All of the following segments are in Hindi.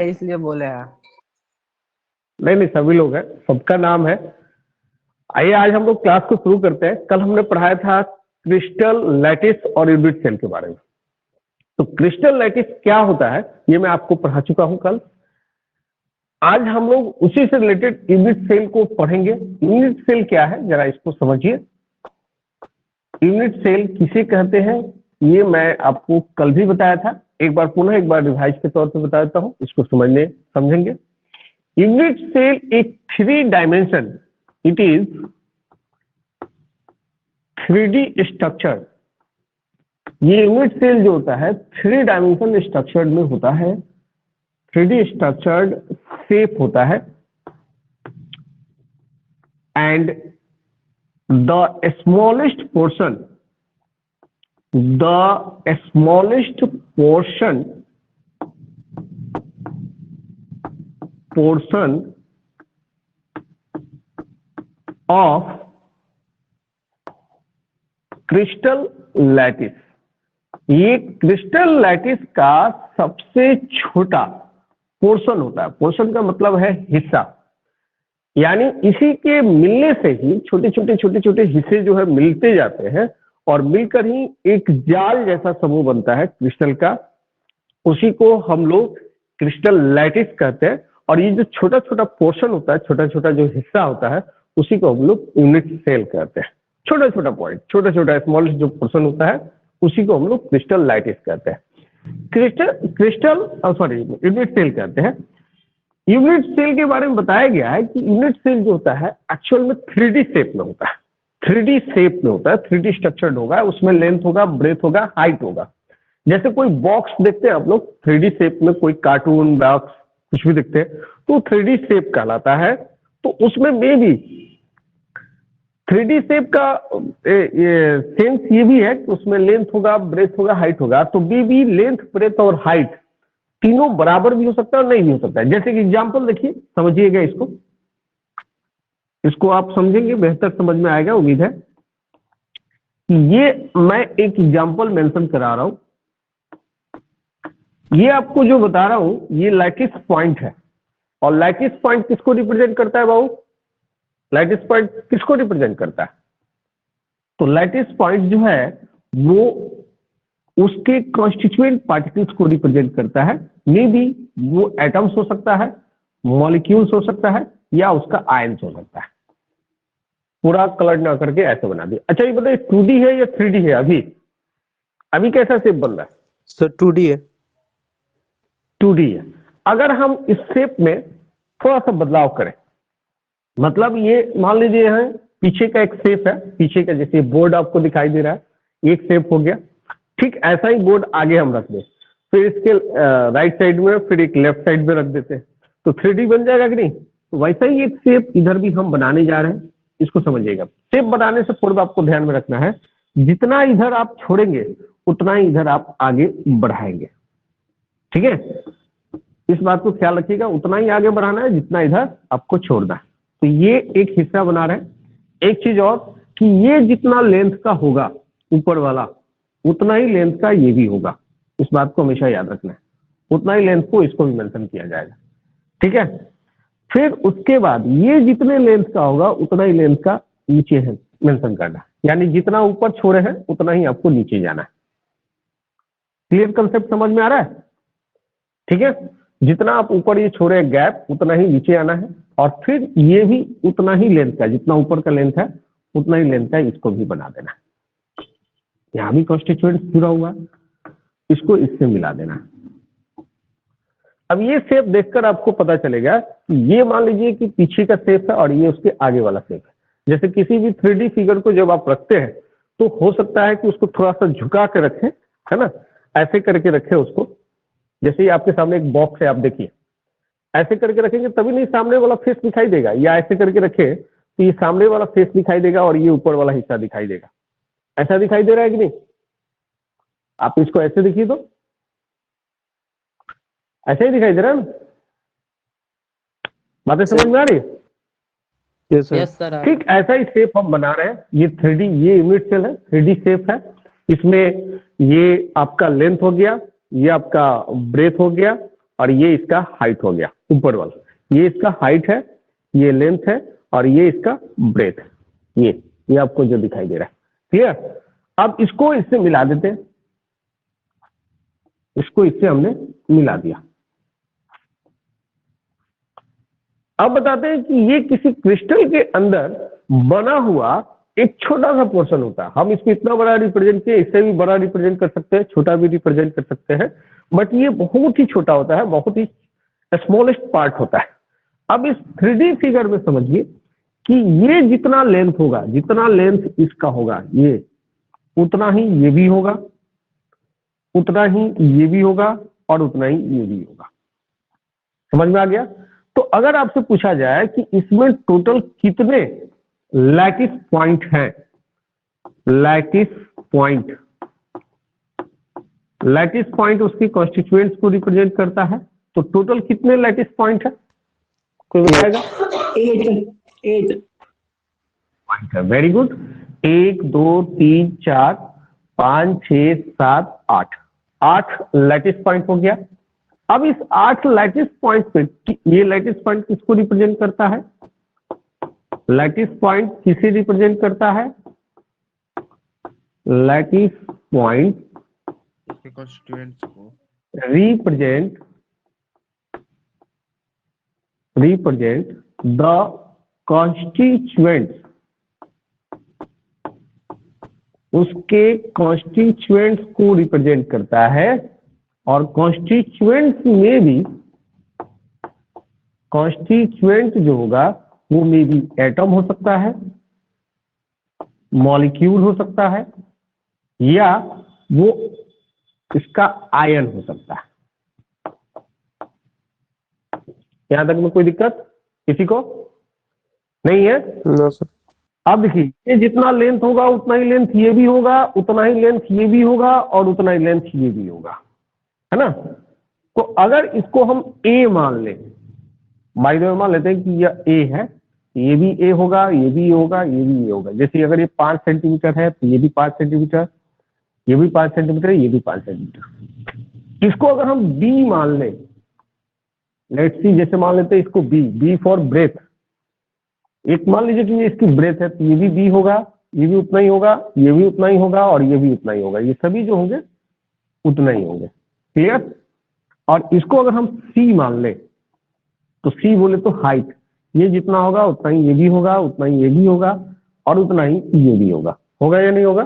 इसलिए बोले हैं। नहीं नहीं, सभी लोग हैं, सबका नाम है। आइए आज हम लोग क्लास को शुरू करते हैं। कल हमने पढ़ाया था क्रिस्टल, लैटिस और यूनिट सेल के बारे में। तो क्रिस्टल लैटिस क्या होता है ये मैं आपको पढ़ा चुका हूं कल। आज हम लोग उसी से रिलेटेड यूनिट सेल को पढ़ेंगे। यूनिट सेल क्या है जरा इसको समझिए। यूनिट सेल किसे कहते हैं ये मैं आपको कल भी बताया था। एक बार रिवाइज के तौर पे बता देता हूं, इसको समझेंगे। यूनिट सेल एक 3 dimension, it is 3D structure. ये यूनिट सेल जो होता है 3 डायमेंशन स्ट्रक्चर्ड में होता है, 3D स्ट्रक्चर्ड शेप होता है। And the smallest portion of crystal lattice, ये क्रिस्टल लैटिस का सबसे छोटा पोर्शन होता है। पोर्शन का मतलब है हिस्सा, यानी इसी के मिलने से ही छोटे छोटे हिस्से जो है मिलते जाते हैं और मिलकर ही एक जाल जैसा समूह बनता है क्रिस्टल का। उसी को हम लोग क्रिस्टल लैटिस कहते हैं। और ये जो छोटा छोटा पोर्शन होता है, छोटा छोटा जो हिस्सा होता है, उसी को हम लोग यूनिट सेल कहते हैं। छोटा छोटा पॉइंट, छोटा छोटा स्मॉलेस्ट जो पोर्शन होता है उसी को हम लोग क्रिस्टल लैटिस कहते हैं। यूनिट सेल कहते हैं। यूनिट सेल के बारे में बताया गया है कि यूनिट सेल जो होता है एक्चुअल में 3D शेप में होता है। 3D शेप में होता है, 3D स्ट्रक्चर्ड होगा, उसमें लेंथ होगा, ब्रेथ होगा, हाइट होगा। जैसे कोई बॉक्स देखते हैं आप लोग 3D शेप में, कोई कार्टून बॉक्स कुछ भी देखते हैं तो 3D शेप कहलाता है। तो उसमें मे भी 3D शेप का सेंस ये भी है कि उसमें लेंथ होगा, ब्रेथ होगा, हाइट होगा। तो भी लेंथ, ब्रेथ और हाइट तीनों बराबर भी हो सकता है और नहीं भी हो सकता है। जैसे कि एग्जांपल देखिए, समझिएगा इसको आप समझेंगे बेहतर समझ में आएगा, उम्मीद है। ये मैं एक एग्जांपल मेंशन करा रहा हूं। ये आपको जो बता रहा हूं ये लैटिस पॉइंट है। और लैटिस पॉइंट किसको रिप्रेजेंट करता है बाबू? लैटिस पॉइंट किसको रिप्रेजेंट करता है? तो लैटिस पॉइंट जो है वो उसके कॉन्स्टिट्यूएंट पार्टिकल्स को रिप्रेजेंट करता है। मे बी वो एटम्स हो सकता है, मॉलिक्यूल्स हो सकता है, या उसका आयंस हो सकता है। पूरा कलर ना करके ऐसे बना दिया। अच्छा ये बताइए 2D है या 3D है? अभी कैसा शेप बन रहा है सर? 2D है। 2D है। अगर हम इस शेप में थोड़ा सा बदलाव करें, मतलब ये मान लीजिए है पीछे का एक शेप है, पीछे का जैसे बोर्ड आपको दिखाई दे रहा है, एक शेप हो गया। ठीक ऐसा ही बोर्ड आगे हम रख दें, फिर इसके राइट साइड में, फिर एक लेफ्ट साइड में रख देते हैं, तो 3D बन जाएगा कि नहीं? तो वैसा ही एक शेप इधर भी हम बनाने जा रहे हैं, इसको समझिएगा। शेप बनाने से पूर्व आपको ध्यान में रखना है, जितना इधर आप छोड़ेंगे उतना ही इधर आप आगे बढ़ाएंगे। ठीक है, इस बात को ख्याल रखिएगा, उतना ही आगे बढ़ाना है जितना इधर आपको छोड़ना है। तो ये एक हिस्सा बना रहे हैं। एक चीज और कि ये जितना लेंथ का होगा ऊपर वाला, उतना ही लेंथ का ये भी होगा। इस बात को हमेशा याद रखना है, उतना ही लेंथ को इसको भी मेंशन किया जाएगा। ठीक है, फिर उसके बाद ये जितने लेंथ का होगा उतना ही लेंथ का नीचे है मेंशन करना, यानी जितना ऊपर छोड़े हैं उतना ही आपको नीचे जाना है। क्लियर कंसेप्ट समझ में आ रहा है? ठीक है, जितना आप ऊपर ये छोड़े गैप उतना ही नीचे आना है। और फिर ये भी उतना ही लेंथ का, जितना ऊपर का लेंथ है उतना ही लेंथ का इसको भी बना देना है। यहां भी कॉन्स्टिट्यूएंट जुड़ा हुआ, इसको इससे मिला देना है। अब ये शेप देखकर आपको पता चलेगा कि ये मान लीजिए कि पीछे का शेप है और ये उसके आगे वाला शेप है। जैसे किसी भी 3D फिगर को जब आप रखते हैं तो हो सकता है कि उसको थोड़ा सा झुका के रखें, है ना, ऐसे करके रखें उसको। जैसे ही आपके सामने एक बॉक्स है, आप देखिए ऐसे करके रखेंगे तभी नहीं सामने वाला फेस दिखाई देगा, या ऐसे करके रखे तो ये सामने वाला फेस दिखाई देगा और ये ऊपर वाला हिस्सा दिखाई देगा। ऐसा दिखाई दे रहा है कि नहीं? आप इसको ऐसे देखिए तो ऐसे ही दिखाई दे रहा है ना? बातें समझ में आ रही है? Yes sir. ठीक ऐसा ही शेप हम बना रहे हैं। ये 3D, ये यूनिट सेल है, 3D शेप है। इसमें ये आपका लेंथ हो गया, ये आपका ब्रेथ हो गया, और ये इसका हाइट हो गया ऊपर वाला, ये इसका हाइट है, ये लेंथ है, और ये इसका ब्रेथ है, ये आपको जो दिखाई दे रहा है। क्लियर? अब इसको इससे मिला देते हैं, इसको इससे हमने मिला दिया। अब बताते हैं कि ये किसी क्रिस्टल के अंदर बना हुआ एक छोटा सा पोर्शन होता है। हम इसको इतना बड़ा रिप्रेजेंट किए, इससे भी बड़ा रिप्रेजेंट कर सकते हैं, छोटा भी रिप्रेजेंट कर सकते हैं, बट ये बहुत ही छोटा होता है, बहुत ही स्मॉलेस्ट पार्ट होता है। अब इस 3D फिगर में समझिए कि ये जितना लेंथ होगा, जितना लेंथ इसका होगा, ये उतना ही ये भी होगा, उतना ही ये भी होगा, और उतना ही ये भी होगा। समझ में आ गया? तो अगर आपसे पूछा जाए कि इसमें टोटल कितने लैटिस पॉइंट हैं, लैटिस पॉइंट, लैटिस पॉइंट उसकी कॉन्स्टिट्यूएंट्स को रिप्रेजेंट करता है, तो टोटल कितने लैटिस पॉइंट है, कोई बताएगा? 8 पॉइंट है। Very good. 1 2 3 4 5 6 7 8, 8 लैटिस पॉइंट हो गया। अब इस 8 लैटिस पॉइंट पे, ये लैटिस पॉइंट किसको रिप्रेजेंट करता है? लैटिस पॉइंट किसे रिप्रेजेंट करता है? लैटिस पॉइंट कॉन्स्टिट्यूएंट्स को रिप्रेजेंट द कॉन्स्टिट्यूएंट्स, उसके कॉन्स्टिट्यूएंट्स को रिप्रेजेंट करता है। और कॉन्स्टिट्यूएंट्स में भी, कॉन्स्टिट्यूएंट जो होगा वो में भी एटम हो सकता है, मॉलिक्यूल हो सकता है, या वो इसका आयन हो सकता है। यहां तक में कोई दिक्कत किसी को नहीं है? No sir. अब देखिए, ये जितना लेंथ होगा उतना ही लेंथ ये भी होगा, उतना ही लेंथ ये भी होगा, और उतना ही लेंथ ये भी होगा, है ना? तो अगर इसको हम ए मान लें, बाय द वे मान लेते हैं कि यह ए है, ये भी ए होगा, ये भी ए होगा, ये भी ए होगा। जैसे अगर ये 5 सेंटीमीटर है तो ये भी 5 सेंटीमीटर, ये भी 5 सेंटीमीटर, ये भी 5 सेंटीमीटर। इसको अगर हम बी मान लें, लेट्स सी, जैसे मान लेते हैं इसको बी फॉर ब्रेथ। एक मान लीजिए कि ये इसकी ब्रेथ है, तो ये भी बी होगा, ये भी उतना ही होगा, ये भी उतना ही होगा, और ये भी उतना ही होगा। ये सभी जो होंगे उतना ही होंगे। क्लियर? और इसको अगर हम सी मान लें, तो सी बोले तो हाइट, ये जितना होगा उतना ही ये भी होगा, उतना ही ये भी होगा, और उतना ही ये भी होगा। होगा या नहीं होगा?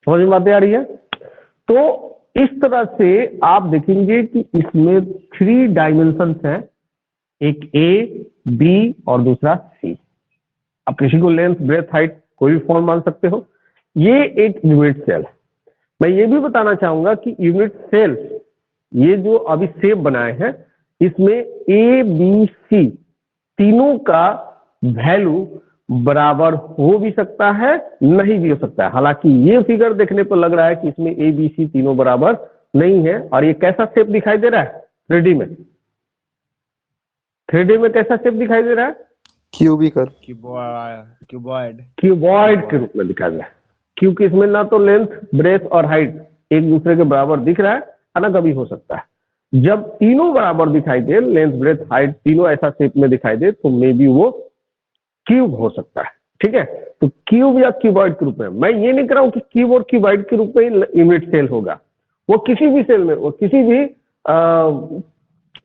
समझ में बातें आ रही है? तो इस तरह से आप देखेंगे कि इसमें 3 डायमेंशंस हैं, एक ए, बी और दूसरा सी। आप किसी को लेंथ, ब्रेथ, हाइट कोई भी फॉर्म मान सकते हो। ये एक यूनिट सेल है। मैं ये भी बताना चाहूंगा कि यूनिट सेल, ये जो अभी शेप बनाए हैं, इसमें ए बी सी तीनों का वैल्यू बराबर हो भी सकता है, नहीं भी हो सकता है। हालांकि ये फिगर देखने पर लग रहा है कि इसमें ए बी सी तीनों बराबर नहीं है। और ये कैसा शेप दिखाई दे रहा है 3D में? 3D में कैसा शेप दिखाई दे रहा है? क्यूबिकल, क्यूबॉइड क्यूबॉइड के रूप में दिखाई दे रहा है, क्योंकि इसमें ना तो लेंथ, ब्रेथ और हाइट एक दूसरे के बराबर दिख रहा है, अलग कभी हो सकता है। जब तीनों बराबर दिखाई दे, लेंथ, ब्रेथ, हाइट तीनों ऐसा शेप में दिखाई दे, तो मे बी वो क्यूब हो सकता है। ठीक है? तो क्यूब या क्यूबॉइड के रूप में, मैं ये नहीं कर रहा हूं कि क्यूब और क्यूबॉइड के रूप में यूनिट सेल होगा। वो किसी भी सेल में, वो किसी भी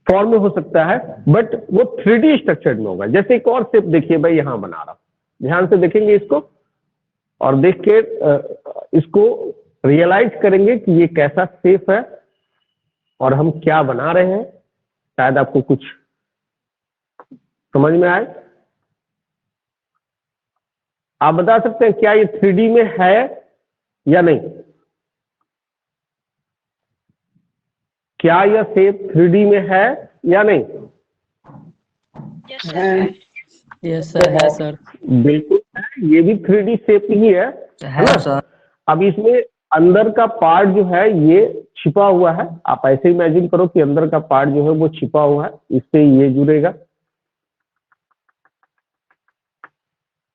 फॉर्म में हो सकता है, बट वो 3D स्ट्रक्चर्ड में होगा। जैसे एक और शेप देखिए, भाई यहां बना रहा हूं, ध्यान से देखेंगे इसको, और देख के इसको रियलाइज करेंगे कि ये कैसा शेप है और हम क्या बना रहे हैं। शायद आपको कुछ समझ में आए। आप बता सकते हैं क्या ये 3D में है या नहीं? क्या यह शेप 3D में है या नहीं? यस सर, है सर, बिल्कुल है, ये भी 3D शेप ही है ना? सर। अब इसमें अंदर का पार्ट जो है ये छिपा हुआ है। आप ऐसे इमेजिन करो कि अंदर का पार्ट जो है वो छिपा हुआ है, इससे ये जुड़ेगा।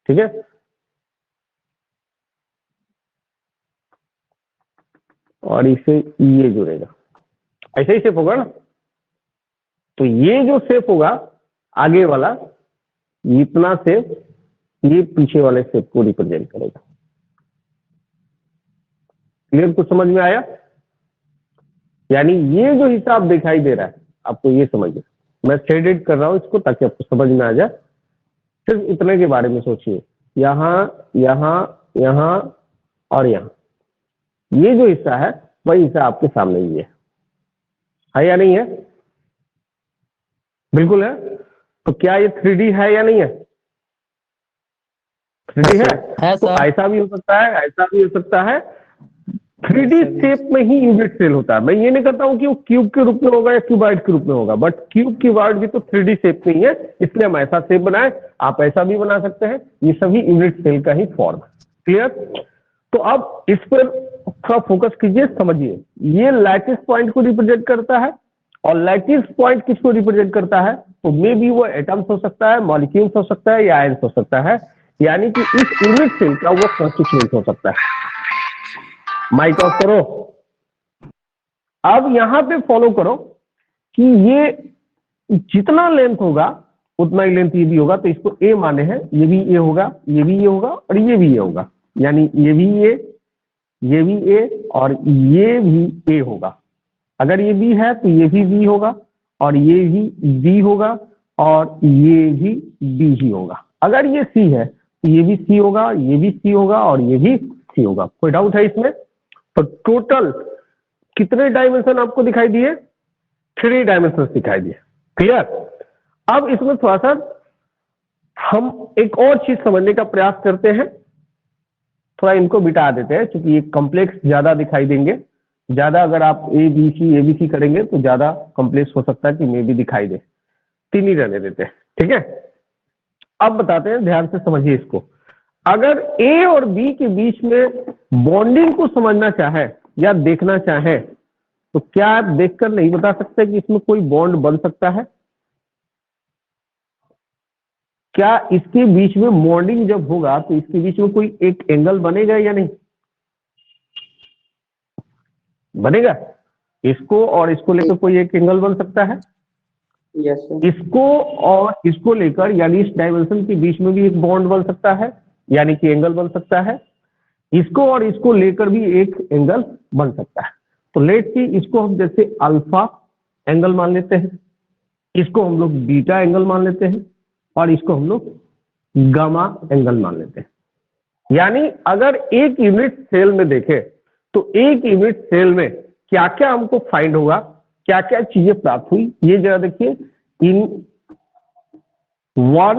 ठीक है? और इससे ये जुड़ेगा, ऐसे ही शेप होगा ना? तो ये जो शेप होगा आगे वाला, इतना शेप ये पीछे वाले शेप को रिप्रेजेंट करेगा। क्लियर, कुछ समझ में आया? यानी ये जो हिसाब दिखाई दे रहा है आपको, ये समझिए, मैं शेडेड कर रहा हूं इसको ताकि आपको समझ में आ जाए। सिर्फ इतने के बारे में सोचिए, यहाँ यहाँ यहाँ और यहाँ, ये जो हिस्सा है वही हिस्सा आपके सामने ही है या नहीं है? बिल्कुल है। तो क्या ये 3D है या नहीं है? 3D है तो सर। ऐसा भी हो सकता है, ऐसा भी हो सकता है। 3D शेप में ही यूनिट सेल होता है। मैं ये नहीं कहता हूं कि वो क्यूब के रूप में होगा या क्यूबॉइड के रूप में होगा, बट क्यूब क्यूबॉइड भी तो 3D शेप में ही है, इसलिए हम ऐसा शेप बनाए। आप ऐसा भी बना सकते हैं। ये सभी यूनिट सेल का ही फॉर्म है। क्लियर? तो अब इस पर थोड़ा फोकस कीजिए, समझिए। ये लैटिस पॉइंट को रिप्रेजेंट करता है, और लैटिस पॉइंट किसको रिप्रेजेंट करता है? तो मे बी वो एटम्स हो सकता है, मॉलिक्यूल्स हो सकता है, या आयंस हो सकता है। यानी कि इस यूनिट सेल का वो कॉन्स्टिट्यूएंट हो सकता है। माइक ऑफ करो। अब यहां पे फॉलो करो कि ये जितना लेंथ होगा उतना ही लेंथ ये भी होगा, तो इसको ए माने हैं। ये भी ए होगा, ये भी ए होगा, और ये भी ए होगा। यानी ये भी ए, ये भी ए, और ये भी ए होगा। अगर ये बी है तो ये भी बी होगा, और ये भी बी होगा, और ये भी बी ही होगा। अगर ये सी है तो ये भी सी होगा, ये भी सी होगा, और ये भी सी होगा। कोई डाउट है इसमें? तो टोटल कितने डायमेंशन आपको दिखाई दिए? 3 डायमेंशन दिखाई दिए। क्लियर? अब इसमें थोड़ा सा हम एक और चीज समझने का प्रयास करते हैं। थोड़ा इनको बिटा देते हैं, क्योंकि ये कॉम्प्लेक्स ज्यादा दिखाई देंगे। ज्यादा अगर आप एबीसी करेंगे तो ज्यादा कॉम्प्लेक्स हो सकता है कि मे भी दिखाई दे। 3 ही रहने देते हैं, ठीक है? अब बताते हैं, ध्यान से समझिए इसको। अगर ए और बी के बीच में बॉन्डिंग को समझना चाहे या देखना चाहे, तो क्या आप देखकर नहीं बता सकते कि इसमें कोई बॉन्ड बन सकता है? क्या इसके बीच में बॉन्डिंग जब होगा तो इसके बीच में कोई एक एंगल बनेगा या नहीं बनेगा? इसको और इसको लेकर कोई एक एंगल बन सकता है? Yes sir. इसको और इसको लेकर, यानी इस डायमेंशन के बीच में भी एक बॉन्ड बन सकता है, यानी कि एंगल बन सकता है। इसको और इसको लेकर भी एक एंगल बन सकता है। तो लेट सी, इसको हम जैसे अल्फा एंगल मान लेते हैं, इसको हम लोग बीटा एंगल मान लेते हैं, और इसको हम लोग गामा एंगल मान लेते हैं। यानी अगर एक यूनिट सेल में देखें तो एक यूनिट सेल में क्या क्या हमको फाइंड होगा, क्या क्या चीजें प्राप्त हुई, ये जरा देखिए। इन 1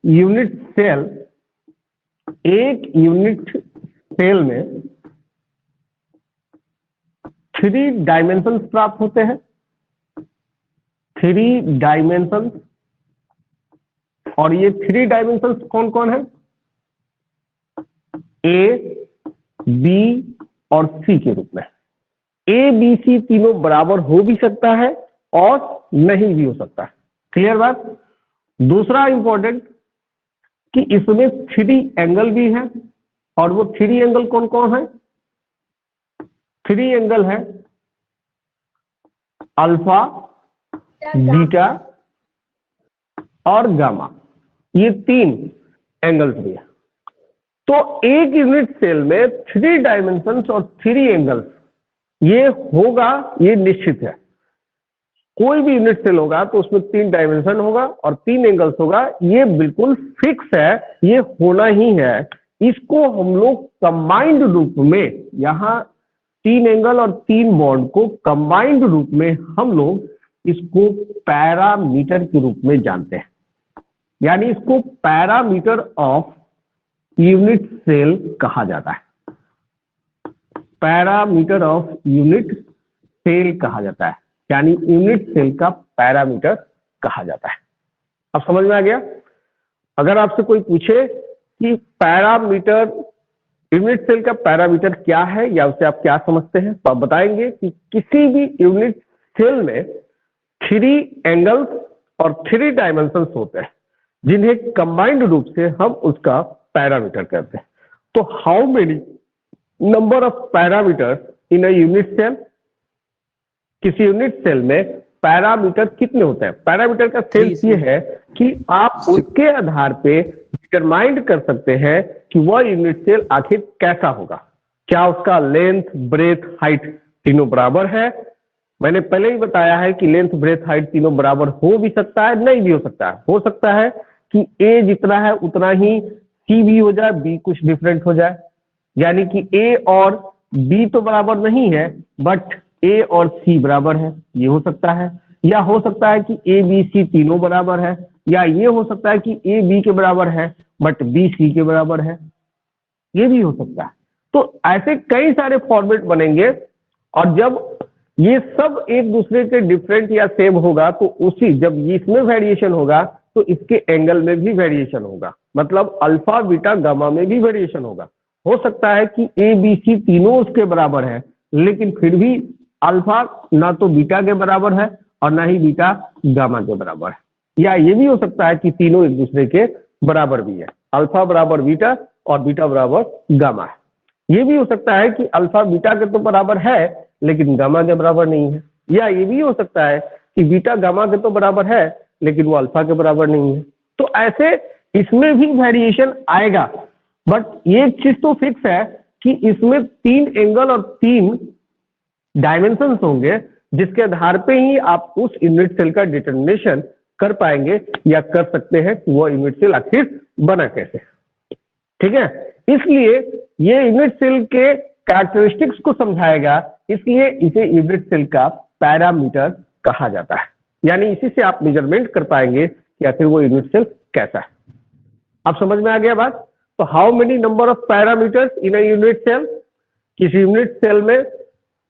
यूनिट सेल, एक यूनिट सेल में 3 डायमेंशन प्राप्त होते हैं। 3 डायमेंशन, और ये 3 डायमेंशन कौन कौन है? ए, बी और सी के रूप में। ए, बी, सी तीनों बराबर हो भी सकता है और नहीं भी हो सकता है। क्लियर बात? दूसरा इंपॉर्टेंट कि इसमें 3 एंगल भी है, और वो 3 एंगल कौन कौन है? 3 एंगल है अल्फा, बीटा और गामा। ये 3 एंगल्स भी है। तो एक यूनिट सेल में 3 डायमेंशंस और 3 एंगल्स ये होगा, ये निश्चित है। कोई भी यूनिट सेल होगा तो उसमें 3 डायमेंशन होगा और 3 एंगल्स होगा, ये बिल्कुल फिक्स है, ये होना ही है। इसको हम लोग कंबाइंड रूप में, यहाँ 3 एंगल और 3 बॉन्ड को कंबाइंड रूप में हम लोग इसको पैरामीटर के रूप में जानते हैं। यानी इसको पैरामीटर ऑफ यूनिट सेल कहा जाता है। पैरामीटर ऑफ यूनिट सेल कहा जाता है, यानी यूनिट सेल का पैरामीटर कहा जाता है। अब समझ में आ गया? अगर आपसे कोई पूछे कि पैरामीटर, यूनिट सेल का पैरामीटर क्या है या उसे आप क्या समझते हैं, तो आप बताएंगे कि किसी भी यूनिट सेल में 3 एंगल्स और 3 डायमेंशंस होते हैं, जिन्हें कंबाइंड रूप से हम उसका पैरामीटर कहते हैं। तो how many number of parameters in a unit cell? किसी यूनिट सेल में पैरामीटर कितने होते हैं। पैरामीटर का सेंस ये है कि आप उसके आधार पे डिटरमाइंड कर सकते हैं कि वह यूनिट सेल आखिर कैसा होगा। क्या उसका लेंथ, ब्रेथ, हाइट तीनों बराबर है। मैंने पहले ही बताया है कि लेंथ, ब्रेथ, हाइट तीनों बराबर हो भी सकता है, नहीं भी हो सकता है। हो सकता है कि ए जितना है उतना ही सी भी हो जाए, बी कुछ डिफरेंट हो जाए। यानी कि ए और बी तो बराबर नहीं है, बट ए और सी बराबर है, ये हो सकता है। या हो सकता है कि ए बी सी तीनों बराबर है, या ये हो सकता है कि ए बी के बराबर है बट बी सी के बराबर है, ये भी हो सकता है। तो ऐसे कई सारे फॉर्मेट बनेंगे, और जब ये सब एक दूसरे के डिफरेंट या सेम होगा तो उसी जब इसमें वेरिएशन होगा तो इसके एंगल में भी वेरिएशन होगा। मतलब अल्फा, बीटा, गामा में भी वेरिएशन होगा। हो सकता है कि ए बी सी तीनों उसके बराबर है, लेकिन फिर भी अल्फा ना तो बीटा के बराबर है और ना ही बीटा गामा के बराबर है। या ये भी हो सकता है कि तीनों एक दूसरे के बराबर भी है, अल्फा बराबर बीटा और बीटा बराबर गामा है। ये भी हो सकता है कि अल्फा बीटा के तो बराबर है लेकिन गामा के बराबर नहीं है। या ये भी हो सकता है कि बीटा गामा के तो बराबर है लेकिन वो अल्फा के बराबर नहीं है। तो ऐसे इसमें भी वेरिएशन आएगा, बट एक चीज तो फिक्स है कि इसमें 3 एंगल और 3 डायमेंशंस होंगे, जिसके आधार पे ही आप उस यूनिट सेल का डिटर्मिनेशन कर पाएंगे या कर सकते हैं कि वो यूनिट सेल आखिर बना कैसे। ठीक है, इसलिए ये यूनिट सेल के कैरेक्टरिस्टिक्स को समझाएगा, इसलिए इसे यूनिट सेल का पैरामीटर कहा जाता है। यानी इसी से आप मेजरमेंट कर पाएंगे कि आखिर वो यूनिट सेल कैसा है। अब समझ में आ गया बात। तो how many number of parameters in a unit cell. किसी यूनिट सेल में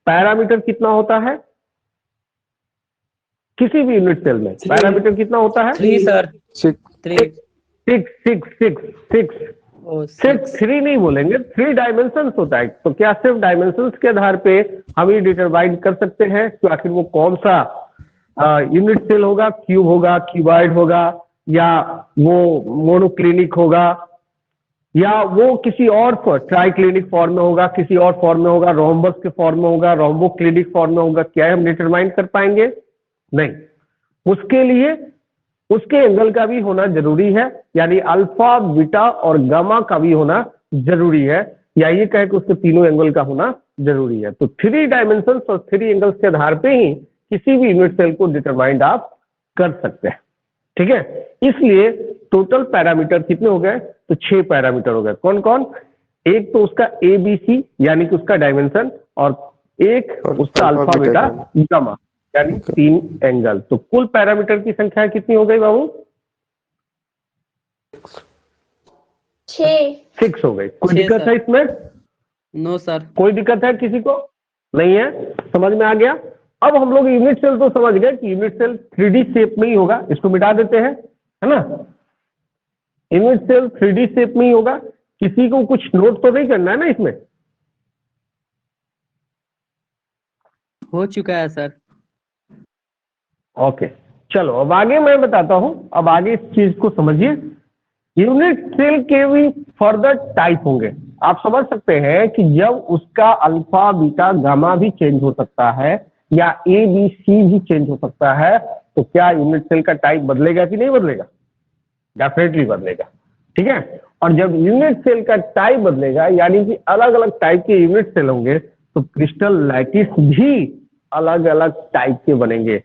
पैरामीटर कितना होता है, किसी भी यूनिट सेल में पैरामीटर कितना होता है? 3 सर। 3 सिर्फ 3 नहीं बोलेंगे, 3 डायमेंशंस होता है। तो क्या सिर्फ डायमेंशंस के आधार पे हम ये डिटरमाइन कर सकते हैं कि आखिर वो कौन सा यूनिट सेल होगा? क्यूब होगा, क्यूबॉइड होगा, या वो मोनोक्लिनिक होगा, या वो किसी और ट्राइक्लिनिक फॉर्म में होगा, किसी और फॉर्म में होगा, रोम्बस के फॉर्म में होगा, रोम्बोक्लिनिक फॉर्म में होगा? क्या हम डिटरमाइन कर पाएंगे? नहीं। उसके लिए उसके एंगल का भी होना जरूरी है, यानी अल्फा, बीटा और गामा का भी होना जरूरी है, या ये कहे कि उसके तीनों एंगल का होना जरूरी है। तो 3 डायमेंशंस और 3 एंगल्स के आधार पे ही किसी भी यूनिट सेल को डिटरमाइंड आप कर सकते हैं। ठीक है, इसलिए टोटल पैरामीटर कितने हो गए? तो 6 पैरामीटर हो गए। कौन कौन? एक तो उसका ए बी सी यानी कि उसका डायमेंशन, और एक उसका अल्फा, बीटा, गामा यानी 3 एंगल। तो कुल पैरामीटर की संख्या कितनी हो गई बाबू? 6 हो गई। कोई दिक्कत है इसमें? No sir. कोई दिक्कत है किसी को? नहीं है? समझ में आ गया। अब हम लोग यूनिट सेल तो समझ गए कि यूनिट सेल 3D शेप में ही होगा, इसको मिटा देते हैं, है ना। यूनिट सेल 3D शेप में ही होगा। किसी को कुछ नोट तो नहीं करना है ना इसमें? हो चुका है सर। ओके, चलो अब आगे मैं बताता हूं। अब आगे इस चीज को समझिए। यूनिट सेल के भी फर्दर टाइप होंगे। आप समझ सकते हैं कि जब उसका अल्फा, बीटा, गामा भी चेंज हो सकता है, या ए बी सी भी चेंज हो सकता है, तो क्या यूनिट सेल का टाइप बदलेगा कि नहीं बदलेगा? डेफिनेटली बदलेगा। ठीक है, और जब यूनिट सेल का टाइप बदलेगा, यानी कि अलग अलग टाइप के यूनिट सेल होंगे, तो क्रिस्टल लैटिस भी अलग अलग टाइप के बनेंगे।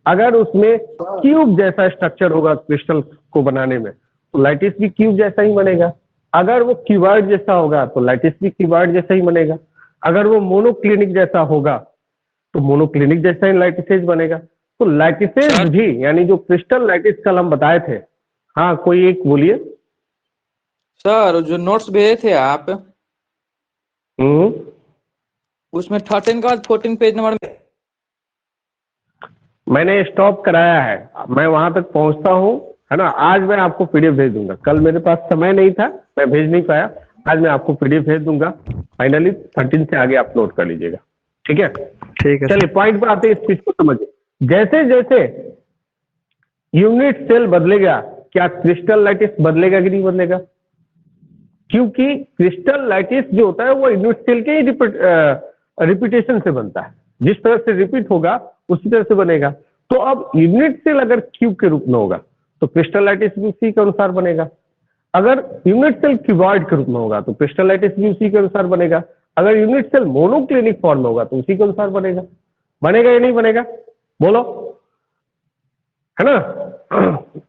अगर उसमें क्यूब जैसा स्ट्रक्चर होगा क्रिस्टल को बनाने में, तो लैटिस भी क्यूब जैसा ही बनेगा। अगर वो क्यूबॉइड जैसा होगा तो लैटिस भी क्यूबॉइड जैसा ही बनेगा। अगर वो मोनोक्लिनिक जैसा होगा तो मोनोक्लिनिक जैसा ही लैटिसेज बनेगा। तो लैटिसेज भी, यानी जो क्रिस्टल लैटिस कल हम बताए थे। हाँ, कोई एक बोलिए सर। जो नोट्स भेजे थे आप, उसमें 13 का 14 पेज नंबर में मैंने स्टॉप कराया है। मैं वहां तक पहुंचता हूं, है ना। आज मैं आपको पीडीएफ भेज दूंगा। कल मेरे पास समय नहीं था, मैं भेज नहीं पाया। आज मैं आपको पीडीएफ भेज दूंगा। फाइनली 13 से आगे आप नोट कर लीजिएगा। ठीक है, ठीक है। चलिए पॉइंट पर आते हैं। इस चीज को समझिए। जैसे जैसे यूनिट सेल बदलेगा, क्या क्रिस्टल लैटिस बदलेगा कि नहीं बदलेगा? क्योंकि क्रिस्टल लैटिस जो होता है वो यूनिट सेल के ही रिपीटेशन से बनता है। जिस तरह से रिपीट होगा उसी तरह से बनेगा। तो अब यूनिट सेल अगर क्यूब के रूप में होगा तो क्रिस्टलाइटिस भी उसी के अनुसार बनेगा। अगर यूनिट सेल क्यूबॉइड के रूप में होगा तो क्रिस्टलाइटिस भी उसी के अनुसार बनेगा। अगर यूनिट सेल मोनोक्लिनिक फॉर्म में होगा तो उसी के अनुसार बनेगा। बनेगा या नहीं बनेगा, बोलो, है ना।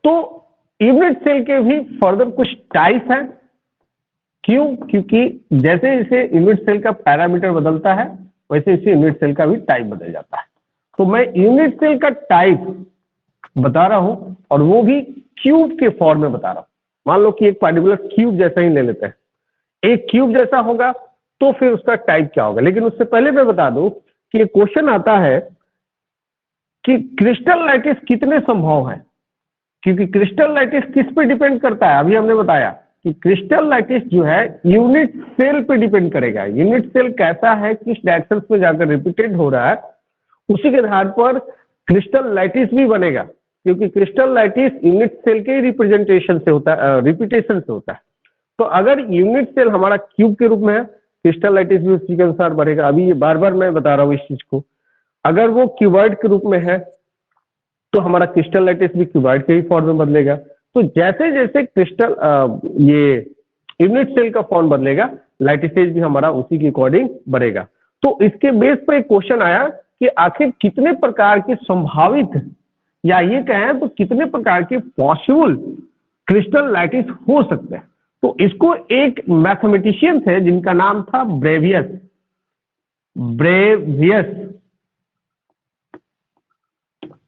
तो यूनिट सेल के भी फर्दर कुछ टाइप है। क्यों? क्योंकि जैसे जैसे यूनिट सेल का पैरामीटर बदलता है वैसे वैसे यूनिट सेल का भी टाइप बदल जाता है। तो मैं यूनिट सेल का टाइप बता रहा हूं और वो भी क्यूब के फॉर्म में बता रहा हूं। मान लो कि एक पार्टिकुलर क्यूब जैसा ही ले लेते हैं, एक क्यूब जैसा होगा तो फिर उसका टाइप क्या होगा। लेकिन उससे पहले मैं बता दूं कि एक क्वेश्चन आता है कि क्रिस्टल लाइटिस कितने संभव है, क्योंकि क्रिस्टल लाइटिस किस पे डिपेंड करता है। अभी हमने बताया कि क्रिस्टल लाइटिस जो है यूनिट सेल पे डिपेंड करेगा। यूनिट सेल कैसा है, किस डायरेक्शन में जाकर रिपीटेड हो रहा है, उसी के आधार पर क्रिस्टल लाइटिस भी बनेगा। क्योंकि क्रिस्टल लाइटिस यूनिट सेल के रिप्रेजेंटेशन से होता है, रिपीटेशन से होता है। तो अगर यूनिट सेल हमारा क्यूब के रूप में है, क्रिस्टल लाइटिस भी उसी के अनुसार बढ़ेगा। अभी ये बार बार मैं बता रहा हूँ इस चीज को। अगर वो क्यूबॉइड के रूप में है तो हमारा क्रिस्टल लाइटिस भी क्यूबॉइड के ही फॉर्म में बदलेगा। तो जैसे जैसे क्रिस्टल ये यूनिट सेल का फॉर्म बदलेगा, लाइटिसेज भी हमारा उसी के अकॉर्डिंग बढ़ेगा। तो इसके बेस पर एक क्वेश्चन आया कि आखिर कितने प्रकार के संभावित, या ये कहें तो कितने प्रकार के पॉसिबल क्रिस्टल लाइटिस हो सकते हैं। तो इसको एक मैथमेटिशियन थे जिनका नाम था ब्रेवियस।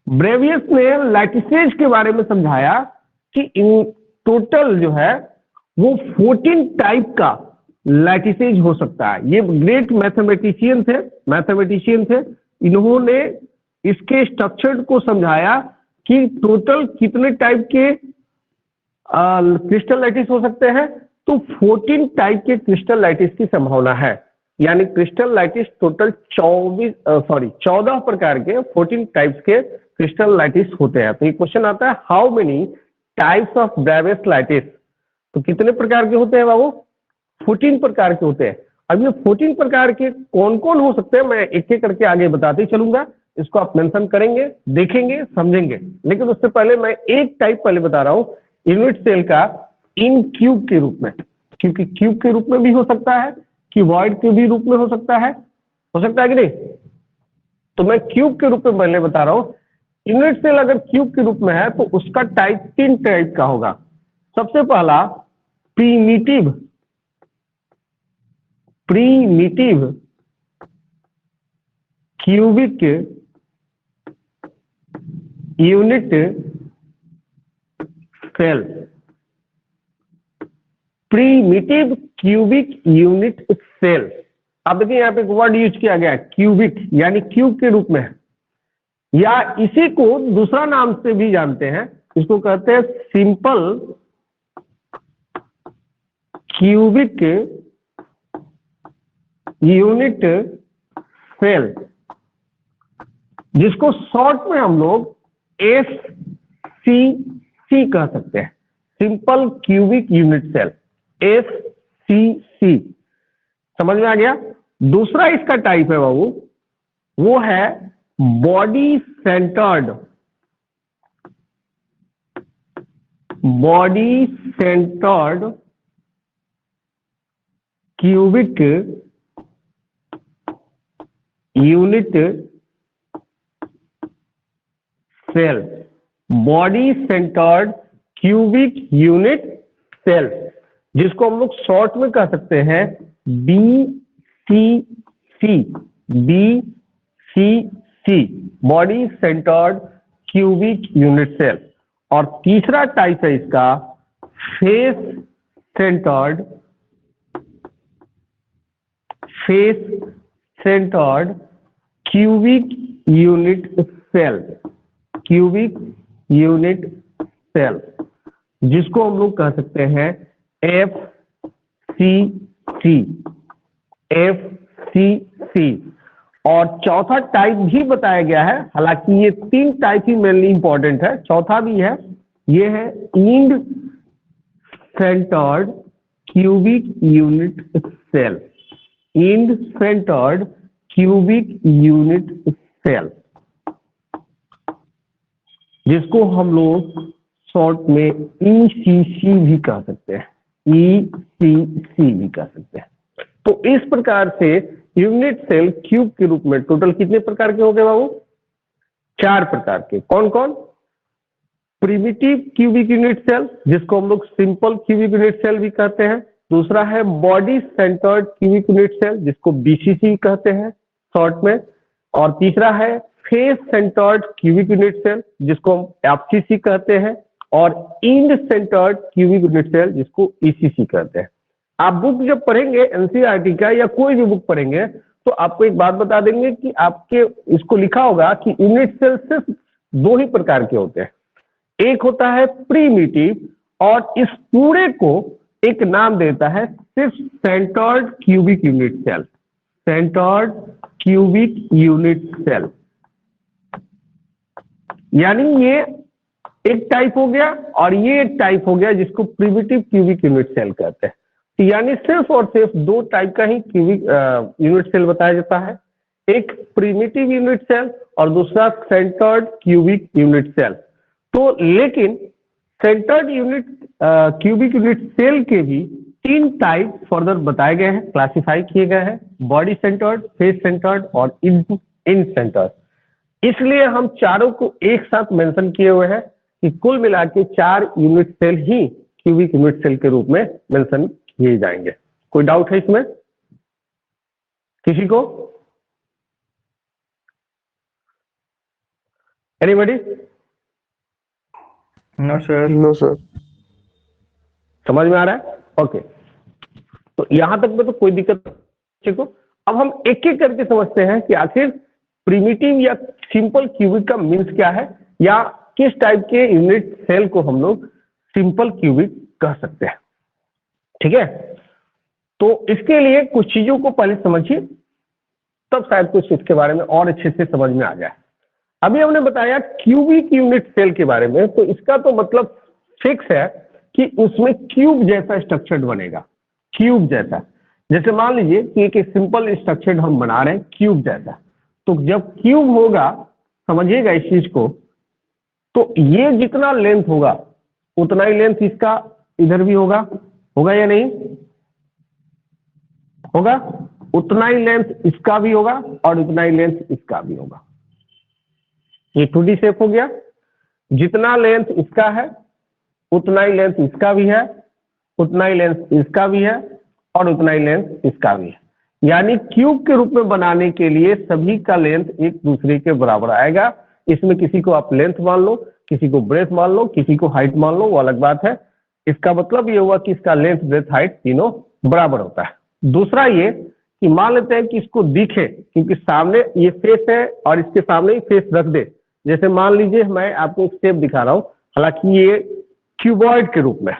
ब्रेवियस ने लैटिसेज के बारे में समझाया कि इन टोटल जो है वो 14 टाइप का लैटिसेज हो सकता है। ये ग्रेट मैथमेटिशियन थे। इन्होंने इसके स्ट्रक्चर को समझाया कि टोटल कितने टाइप के क्रिस्टल लाइटिस हो सकते हैं। तो 14 टाइप के क्रिस्टल लाइटिस की संभावना है। यानी क्रिस्टल लाइटिस टोटल 14 प्रकार के 14 टाइप्स के क्रिस्टल लाइटिस होते हैं। तो ये क्वेश्चन आता है, how many types of Bravais लाइटिस। तो कितने प्रकार के होते हैं बाबू? 14 प्रकार के होते हैं। अब ये 14 प्रकार के कौन कौन हो सकते हैं मैं एक एक करके आगे बताते चलूंगा। इसको आप मेंशन करेंगे, देखेंगे, समझेंगे। लेकिन उससे पहले मैं एक टाइप पहले बता रहा हूं यूनिट सेल का, इन क्यूब के रूप में। क्योंकि क्यूब के रूप में भी हो सकता है, क्यूबॉइड के भी रूप में हो सकता है कि नहीं। तो मैं क्यूब के रूप में पहले बता रहा हूं। यूनिट सेल अगर क्यूब के रूप में है तो उसका टाइप 3 टाइप का होगा। सबसे पहला primitive cubic unit cell. Primitive cubic unit cell. आप देखिए यहां पे एक वर्ड यूज किया गया है क्यूबिक, यानी क्यूब के रूप में है, या इसी को दूसरा नाम से भी जानते हैं, इसको कहते हैं सिंपल क्यूबिक यूनिट सेल, जिसको शॉर्ट में हम लोग SCC कह सकते हैं। Simple cubic unit cell, SCC। समझ में आ गया। दूसरा इसका टाइप है बाबू, वो है body centred cubic unit cell. Body centred cubic unit cell, जिसको हम लोग शॉर्ट में कह सकते हैं BCC, body centred cubic unit cell. और तीसरा टाइप है इसका face centred cubic unit cell, जिसको हम लोग कह सकते हैं FCC। और चौथा टाइप भी बताया गया है, हालांकि ये 3 टाइप ही मेनली इंपॉर्टेंट है, चौथा भी है, ये है end centred cubic unit cell. End centred cubic unit cell. जिसको हम लोग शॉर्ट में ECC भी कह सकते हैं, ECC भी कह सकते हैं। तो इस प्रकार से यूनिट सेल क्यूब के रूप में टोटल कितने प्रकार के हो गए बाबू? 4 प्रकार के। कौन कौन? प्रिमिटिव क्यूबिक यूनिट सेल, जिसको हम लोग सिंपल क्यूबिक यूनिट सेल भी कहते हैं। दूसरा है body centred cubic unit cell, जिसको BCC कहते हैं शॉर्ट में। और तीसरा है face centred cubic unit cell, जिसको हम FCC कहते हैं। और end centred cubic unit cell, जिसको ECC कहते हैं। आप बुक जब पढ़ेंगे NCERT का या कोई भी बुक पढ़ेंगे तो आपको एक बात बता देंगे कि आपके इसको लिखा होगा कि यूनिट सेल सिर्फ 2 ही प्रकार के होते हैं। एक होता है प्रीमिटिव और इस पूरे को एक नाम देता है सिर्फ centred cubic unit cell, centred cubic unit cell. यानी ये एक टाइप हो गया और ये एक टाइप हो गया जिसको प्रिमिटिव क्यूबिक यूनिट सेल कहते हैं। यानी सिर्फ और सिर्फ 2 टाइप का ही क्यूबिक यूनिट सेल बताया जाता है, एक प्रिमिटिव यूनिट सेल और दूसरा सेंटर्ड क्यूबिक यूनिट सेल। तो लेकिन centred unit cubic unit cell के भी 3 टाइप फर्दर बताए गए हैं, क्लासिफाई किए गए हैं, बॉडी सेंटर्ड, फेस सेंटर्ड और इन सेंटर्ड। इसलिए हम चारों को एक साथ मेंशन किए हुए हैं कि कुल मिला के 4 यूनिट सेल ही क्यूबिक यूनिट सेल के रूप में मेंशन किए जाएंगे। कोई डाउट है इसमें किसी को? Anybody? No sir. No sir. समझ में आ रहा है? ओके। तो यहां तक में तो कोई दिक्कत नहीं को। अब हम एक एक करके समझते हैं कि आखिर प्रिमिटिव या सिंपल क्यूबिक का मीन्स क्या है, या किस टाइप के यूनिट सेल को हम लोग सिंपल क्यूबिक कह सकते हैं। ठीक है, तो इसके लिए कुछ चीजों को पहले समझिए, तब शायद कुछ इसके बारे में और अच्छे से समझ में आ जाए। अभी हमने बताया क्यूबिक यूनिट सेल के बारे में, तो इसका तो मतलब फिक्स है कि उसमें क्यूब जैसा स्ट्रक्चर बनेगा, क्यूब जैसा। जैसे मान लीजिए कि एक सिंपल स्ट्रक्चर हम बना रहे हैं क्यूब जैसा, तो जब क्यूब होगा, समझिएगा इस चीज को, तो ये जितना लेंथ होगा उतना ही लेंथ इसका इधर भी होगा, होगा या नहीं होगा? उतना ही लेंथ इसका भी होगा और उतना ही लेंथ इसका भी होगा। ये 2D शेप हो गया। जितना लेंथ इसका है उतना ही लेंथ इसका भी है, उतना ही लेंथ इसका भी है और उतना ही लेंथ इसका भी है। यानी क्यूब के रूप में बनाने के लिए सभी का लेंथ एक दूसरे के बराबर आएगा। इसमें किसी को आप लेंथ मान लो, किसी को ब्रेथ मान लो, किसी को हाइट मान लो, वो अलग बात है। इसका मतलब ये हुआ कि इसका लेंथ ब्रेथ हाइट तीनों बराबर होता है। दूसरा ये कि मान लेते हैं कि इसको दिखे, क्योंकि सामने ये फेस है और इसके सामने ही फेस रख दे। जैसे मान लीजिए मैं आपको एक शेप दिखा रहा हूँ, हालांकि ये क्यूबॉइड के रूप में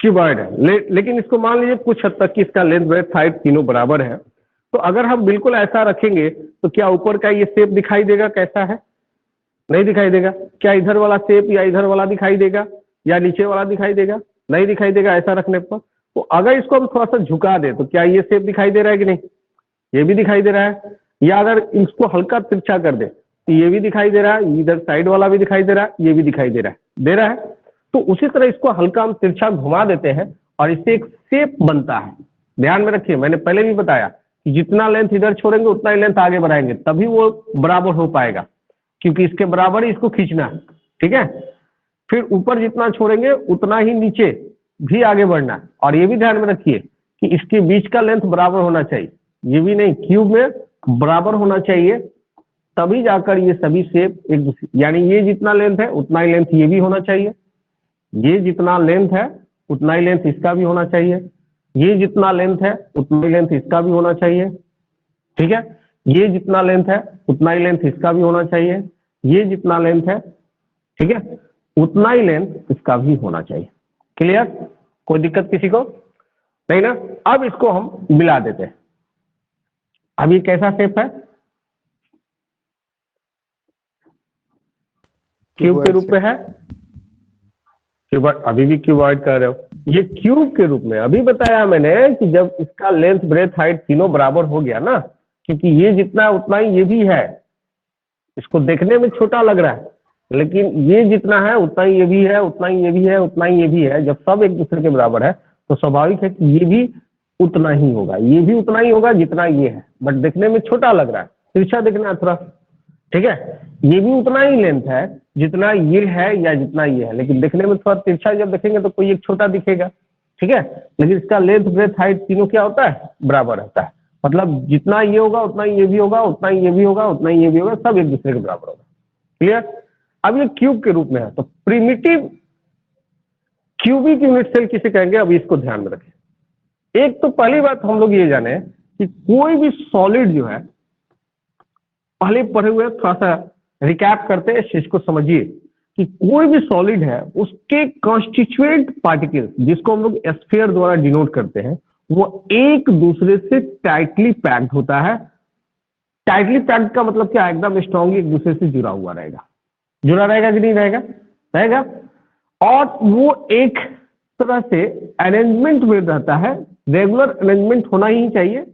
क्यूबॉइड है, लेकिन इसको मान लीजिए कुछ हद तक कि इसका लेंथ ब्रेथ हाइट तीनों बराबर है। तो अगर हम बिल्कुल ऐसा रखेंगे तो क्या ऊपर का ये शेप दिखाई देगा कैसा है? नहीं दिखाई देगा। क्या इधर वाला शेप या इधर वाला दिखाई देगा या नीचे वाला दिखाई देगा? नहीं दिखाई देगा ऐसा रखने पर। तो अगर इसको हम थोड़ा सा झुका दे तो क्या ये शेप दिखाई दे रहा है कि नहीं? ये भी दिखाई दे रहा है। या अगर इसको हल्का तिरछा कर दे तो ये भी दिखाई दे रहा है, इधर साइड वाला भी दिखाई दे रहा है, ये भी दिखाई दे रहा है। तो उसी तरह इसको हल्का हम तिरछा घुमा देते हैं और इससे एक शेप बनता है। ध्यान में रखिए, मैंने पहले भी बताया कि जितना लेंथ इधर छोड़ेंगे उतना ही लेंथ आगे बढ़ाएंगे, तभी वो बराबर हो पाएगा, क्योंकि इसके बराबर ही इसको खींचना है। ठीक है, फिर ऊपर जितना छोड़ेंगे उतना ही नीचे भी आगे बढ़ना है। और ये भी ध्यान में रखिए कि इसके बीच का लेंथ बराबर होना चाहिए, ये भी नहीं, क्यूब में बराबर होना चाहिए, तभी जाकर ये सभी शेप एक दूसरे, यानी ये जितना लेंथ है उतना ही लेंथ ये भी होना चाहिए, ये जितना लेंथ है उतना ही लेंथ इसका भी होना चाहिए, ये जितना लेंथ है उतना ही लेंथ इसका भी होना चाहिए। ठीक है, ये जितना लेंथ है उतना ही लेंथ इसका भी होना चाहिए, ये जितना लेंथ है, ठीक है, उतना ही लेंथ इसका भी होना चाहिए। क्लियर? कोई दिक्कत किसी को नहीं ना? अब इसको हम मिला देते हैं। अब ये कैसा शेप है? क्यूब के रूप में है। क्यूबॉइड, अभी भी क्यूबॉइड कर रहे हो, ये क्यूब के रूप में। अभी बताया मैंने कि जब इसका लेंथ ब्रेथ हाइट तीनों बराबर हो गया ना, क्योंकि ये जितना है उतना ही ये भी है, इसको देखने में छोटा लग रहा है लेकिन ये जितना है उतना ही ये भी है, उतना ही ये भी है, उतना ही ये भी है। जब सब एक दूसरे के बराबर है तो स्वाभाविक है कि ये भी उतना ही होगा, ये भी उतना ही होगा जितना ये है, बट देखने में छोटा लग रहा है, तिरछा दिखना है थोड़ा, ठीक है। ये भी उतना ही लेंथ है जितना ये है या जितना ये है, लेकिन देखने में थोड़ा तिरछा जब देखेंगे तो कोई एक छोटा दिखेगा, ठीक है। लेकिन इसका लेंथ ब्रेथ हाइट तीनों क्या होता है, बराबर होता है। मतलब जितना ये होगा उतना ही ये भी होगा, उतना ही ये भी होगा, उतना ही ये भी होगा, सब एक दूसरे के बराबर होगा। क्लियर। अब ये क्यूब के रूप में है, तो प्रिमिटिव क्यूबिक यूनिट सेल किसे कहेंगे, अभी इसको ध्यान में रखें। एक तो पहली बात हम लोग ये जाने कि कोई भी सॉलिड जो है, पहले पढ़े हुए थोड़ा सा रिकैप करते हैं, इस चीज को समझिए कि कोई भी सॉलिड है उसके कॉन्स्टिट्यूएंट पार्टिकल्स, जिसको हम लोग स्फीयर द्वारा डिनोट करते हैं, वो एक दूसरे से टाइटली पैक्ड होता है। टाइटली पैक्ड का मतलब क्या है, एकदम स्ट्रांगली एक दूसरे से जुड़ा हुआ रहेगा। जुड़ा रहेगा कि नहीं रहेगा, रहेगा। और वो एक तरह से अरेंजमेंट में रहता है, रेगुलर अरेंजमेंट होना ही चाहिए,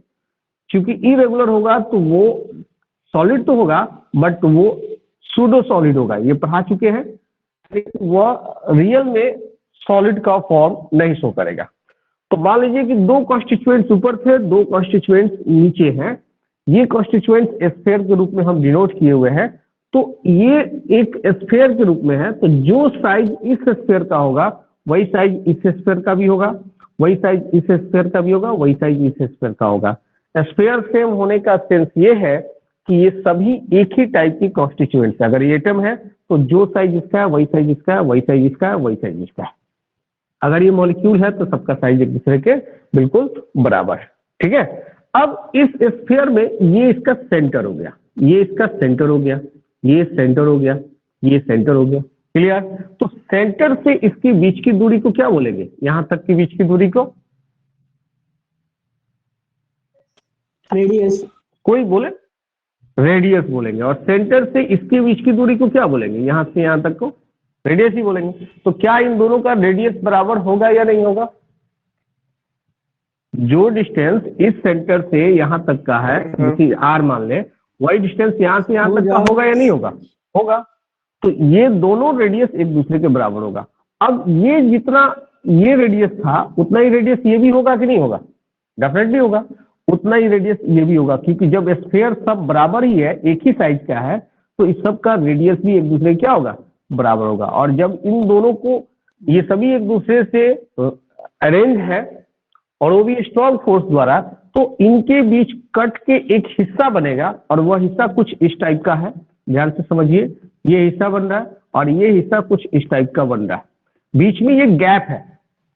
क्योंकि इरेगुलर होगा तो वो सॉलिड तो होगा बट वो सूडो सॉलिड होगा, ये पढ़ा चुके हैं। वह रियल में सॉलिड का फॉर्म नहीं शो करेगा। तो मान लीजिए कि दो कॉन्स्टिट्यूएंट्स ऊपर थे, दो कॉन्स्टिट्यूएंट्स नीचे हैं। ये कॉन्स्टिट्यूएंट्स स्फीयर के रूप में हम डिनोट किए हुए हैं, तो ये एक स्फीयर के रूप में है, तो जो साइज इस स्फीयर का होगा वही साइज इस स्फीयर का भी होगा, वही साइज इस स्फीयर का भी होगा, वही साइज इस स्फीयर का होगा। स्फीयर सेम होने का सेंस ये है कि ये सभी एक ही टाइप की कॉन्स्टिट्यूएंट्स है। अगर ये एटम है तो जो साइज इसका है वही साइज इसका है, वही साइज इसका है, वही साइज इसका है। अगर ये मॉलिक्यूल है तो सबका साइज एक दूसरे के बिल्कुल बराबर है, ठीक है। अब इस स्फीयर में ये इसका सेंटर हो गया, ये इसका सेंटर हो गया, ये सेंटर हो गया, ये सेंटर हो गया। क्लियर। तो सेंटर से इसके बीच की दूरी को क्या बोलेंगे, यहां तक के बीच की दूरी को रेडियस। कोई बोले, रेडियस बोलेंगे। और सेंटर से इसके बीच की दूरी को क्या बोलेंगे, यहां से यहां तक को रेडियस ही बोलेंगे। तो क्या इन दोनों का रेडियस बराबर होगा या नहीं होगा। जो डिस्टेंस इस सेंटर से यहां तक का है, जैसे आर मान ले, वही डिस्टेंस यहां से यहां तक का होगा या नहीं होगा, होगा। तो ये दोनों रेडियस एक दूसरे के बराबर होगा। अब ये जितना ये रेडियस था उतना ही रेडियस ये भी होगा कि नहीं होगा, डेफिनेटली होगा। उतना ही रेडियस ये भी होगा, क्योंकि जब स्फीयर सब बराबर ही है, एक ही साइज का है, तो इस सब का रेडियस भी एक दूसरे क्या होगा, बराबर होगा। और जब इन दोनों को, ये सभी एक दूसरे से अरेंज है और वो भी स्ट्रॉन्ग फोर्स द्वारा, तो इनके बीच कट के एक हिस्सा बनेगा, और वह हिस्सा कुछ इस टाइप का है। ध्यान से समझिए, ये हिस्सा बन रहा है और ये हिस्सा कुछ इस टाइप का बन रहा है। बीच में ये गैप है,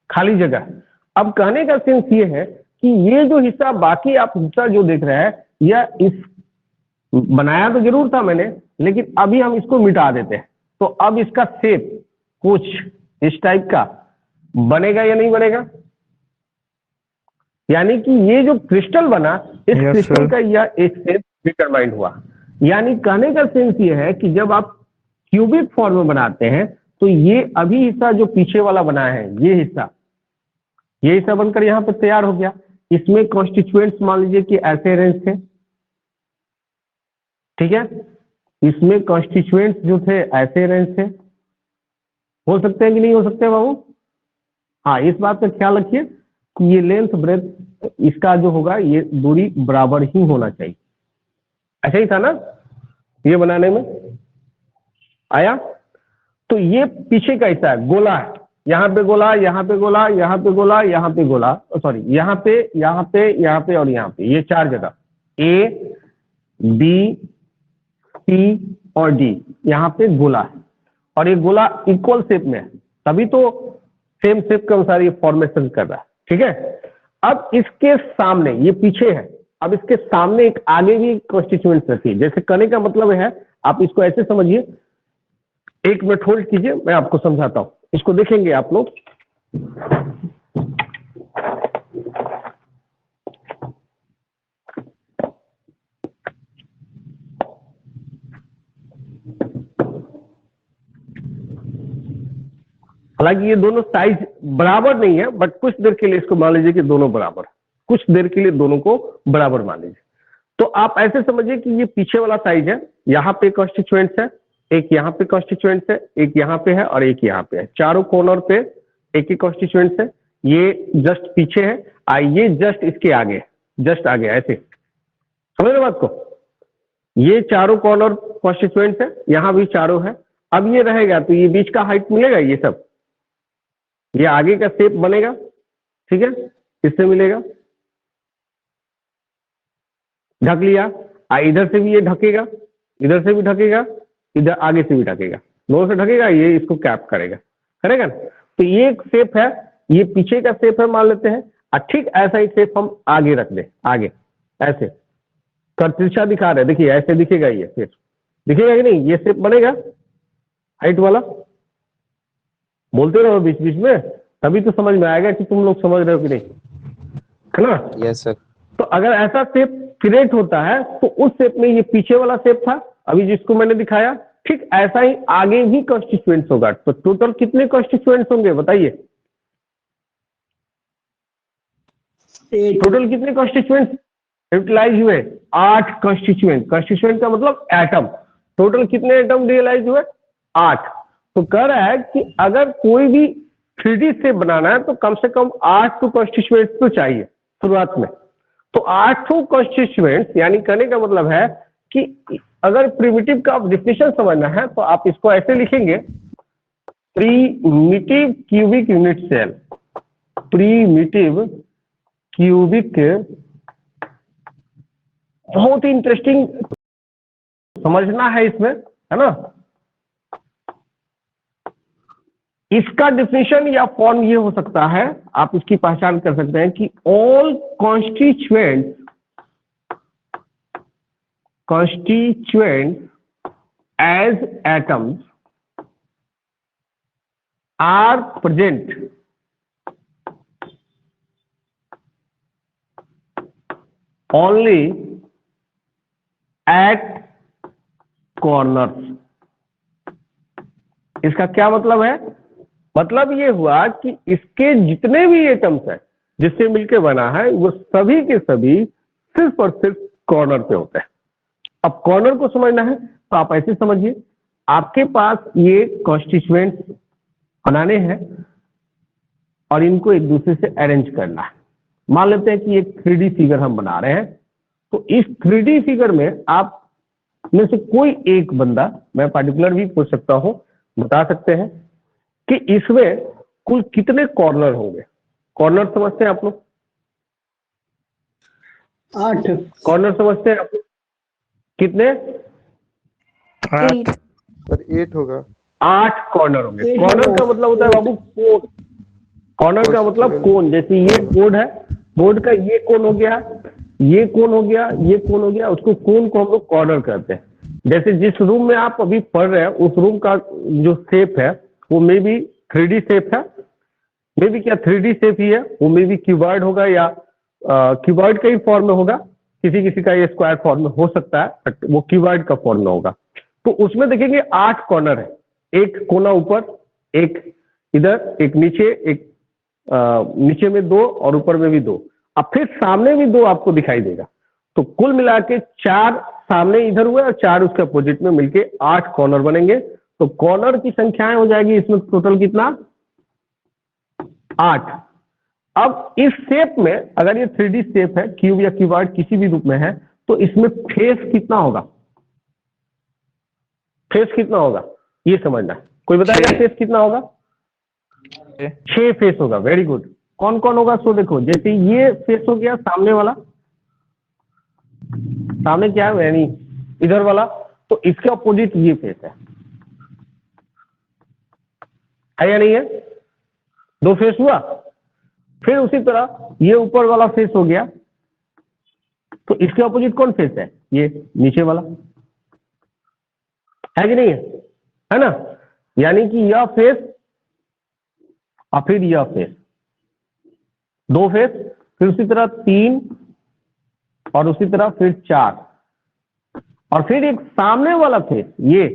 खाली जगह। अब कहने का सेंस ये है कि ये जो हिस्सा, बाकी आप हिस्सा जो देख रहे हैं, यह इस बनाया तो जरूर था मैंने, लेकिन अभी हम इसको मिटा देते हैं। तो अब इसका शेप कुछ इस टाइप का बनेगा या नहीं बनेगा। यानी कि ये जो क्रिस्टल बना, इस क्रिस्टल का यह एक शेप डिटरमाइंड हुआ। यानी कहने का सेंस ये है कि जब आप क्यूबिक फॉर्म में बनाते हैं तो ये अभी हिस्सा जो पीछे वाला बना है, ये हिस्सा बनकर यहाँ पर तैयार हो गया। इसमें कॉन्स्टिट्यूएंट्स मान लीजिए कि ऐसे अरेंज थे, ठीक है। इसमें कॉन्स्टिट्यूएंट्स जो थे ऐसे अरेंज थे। हो सकते हैं कि नहीं हो सकते बाबू। हाँ, इस बात का ख्याल रखिए कि ये लेंथ ब्रेथ इसका जो होगा, ये दूरी बराबर ही होना चाहिए। ऐसा ही था ना ये बनाने में, आया। तो ये पीछे का हिस्सा है, गोला है, यहाँ पे गोला, यहाँ पे गोला, यहाँ पे गोला, यहाँ पे गोला, सॉरी यहाँ पे, यहाँ पे, यहाँ पे और यहाँ पे, ये चार जगह ए बी सी और डी, यहाँ पे गोला है। और ये गोला इक्वल शेप में है, तभी तो सेम शेप के अनुसार ये फॉर्मेशन कर रहा है, ठीक है। अब इसके सामने, ये पीछे है, अब इसके सामने एक आगे भी कॉन्स्टिट्यूएंट्स रहती है। जैसे कहने का मतलब है, आप इसको ऐसे समझिए, एक मिनट होल्ड कीजिए, मैं आपको समझाता हूं। इसको देखेंगे आप लोग। हालांकि ये दोनों साइज बराबर नहीं है, बट कुछ देर के लिए इसको मान लीजिए कि दोनों बराबर, कुछ देर के लिए दोनों को बराबर मान लीजिए। तो आप ऐसे समझिए कि ये पीछे वाला साइज है, यहाँ पे कॉन्स्टिट्यूएंट्स है, एक यहाँ पे कॉन्स्टिट्यूएंट्स है, एक यहाँ पे है और एक यहाँ पे है। चारों कॉर्नर पे एक ही कॉन्स्टिट्यूएंट्स है। ये जस्ट पीछे है और ये जस्ट इसके आगे, जस्ट आगे, ऐसे समझ रहे बात को। ये चारों कॉर्नर कॉन्स्टिट्यूएंट्स है, यहाँ भी चारों है। अब ये रहेगा तो ये बीच का हाइट मिलेगा, ये सब ये आगे का शेप बनेगा, ठीक है, इससे मिलेगा। ढक लिया, इधर से भी ये ढकेगा, इधर से भी ढकेगा, इधर आगे से भी ढकेगा, दोनों से ढकेगा, ये इसको कैप करेगा, करेगा ना। तो ये एक शेप है, ये पीछे का शेप है मान लेते हैं, और ठीक ऐसा ही शेप हम आगे रख दे, आगे ऐसे तिरछा दिखा रहे, देखिए ऐसे दिखेगा, ये फिर दिखेगा कि नहीं, ये शेप बनेगा हाइट वाला। बोलते रहो बीच बीच में, तभी तो समझ में आएगा कि तुम लोग समझ रहे हो कि नहीं, है ना। Yes sir. तो अगर ऐसा शेप क्रिएट होता है तो उस शेप में ये पीछे वाला शेप था अभी जिसको मैंने दिखाया, ठीक ऐसा ही आगे भी कॉन्स्टिट्यूएंट्स होगा। तो टोटल कितने कॉन्स्टिट्यूएंट्स होंगे बताइए, टोटल कितने कॉन्स्टिट्यूएंट्स यूटिलाइज हुए? 8 कॉन्स्टिट्यूएंट। कॉन्स्टिट्यूएंट का मतलब एटम। टोटल कितने एटम रियलाइज हुए? 8। तो कह रहा है कि अगर कोई भी 3D शेप बनाना है तो कम से कम 8 तो कॉन्स्टिट्यूएंट्स तो चाहिए शुरुआत में। तो 8 कॉन्स्टिट्यूएंट्स, यानी कहने का मतलब है कि अगर प्रिमिटिव का डिफिनेशन समझना है तो आप इसको ऐसे लिखेंगे, primitive cubic unit cell. Primitive cubic, बहुत ही इंटरेस्टिंग समझना है इसमें, है ना। इसका डिफिनेशन या फॉर्म ये हो सकता है, आप इसकी पहचान कर सकते हैं कि all constituent as atoms are present only at corners. इसका क्या मतलब है? मतलब ये हुआ कि इसके जितने भी एटम्स हैं जिससे मिलकर बना है वो सभी के सभी सिर्फ और सिर्फ कॉर्नर पे होते हैं। अब कॉर्नर को समझना है तो आप ऐसे समझिए, आपके पास ये कॉन्स्टिट्यूएंट्स बनाने हैं और इनको एक दूसरे से अरेंज करना है। मान लेते हैं कि एक 3D फिगर हम बना रहे हैं, तो इस 3D फिगर में आप में से कोई एक बंदा, मैं पर्टिकुलर भी पूछ सकता हूं, बता सकते हैं कि इसमें कुल कितने कॉर्नर होंगे। कॉर्नर समझते हैं आप लोग? 8। कॉर्नर समझते हैं आप लोग? कितने? सर 8 होगा। 8 कॉर्नर होंगे। कॉर्नर का मतलब होता है बाबू कोन। कॉर्नर का मतलब कोन। जैसे ये बोर्ड है, बोर्ड का ये कोन हो गया, ये कोन हो गया, ये कोन हो गया, उसको कोन को हम लोग कॉर्नर कहते हैं। जैसे जिस रूम में आप अभी पढ़ रहे हैं उस रूम का जो शेप है वो मे बी 3D शेप है, मे बी क्या 3D शेप ही है, वो मे बी क्यूबॉइड होगा या क्यूबॉइड का ही फॉर्म में होगा, किसी किसी का ये स्क्वायर फॉर्म में हो सकता है, बट वो क्यूबॉइड का फॉर्म में होगा। तो उसमें देखेंगे 8 कॉर्नर है, एक कोना ऊपर, एक इधर, एक नीचे, एक नीचे में 2 और ऊपर में भी 2, अब फिर सामने भी 2 आपको दिखाई देगा। तो कुल मिला के 4 सामने इधर हुए और 4 उसके अपोजिट में मिलके 8 कॉर्नर बनेंगे। तो कॉर्नर की संख्याएं हो जाएगी इसमें टोटल कितना? 8। अब इस शेप में अगर ये 3D शेप है, क्यूब या क्यूबॉइड किसी भी रूप में है, तो इसमें फेस कितना होगा? फेस कितना होगा ये समझना है। कोई बताएगा फेस कितना होगा? 6 फेस होगा। Very good. कौन कौन होगा? सो देखो, जैसे ये फेस हो गया सामने वाला, सामने क्या है यानी इधर वाला, तो इसके अपोजिट ये फेस है या नहीं है? 2 फेस हुआ। फिर उसी तरह ये ऊपर वाला फेस हो गया, तो इसके अपोजिट कौन फेस है? ये नीचे वाला है कि नहीं है? है ना। यानी कि यह फेस और फिर यह फेस, 2 फेस, फिर उसी तरह 3 और उसी तरह फिर 4, और फिर एक सामने वाला फेस, ये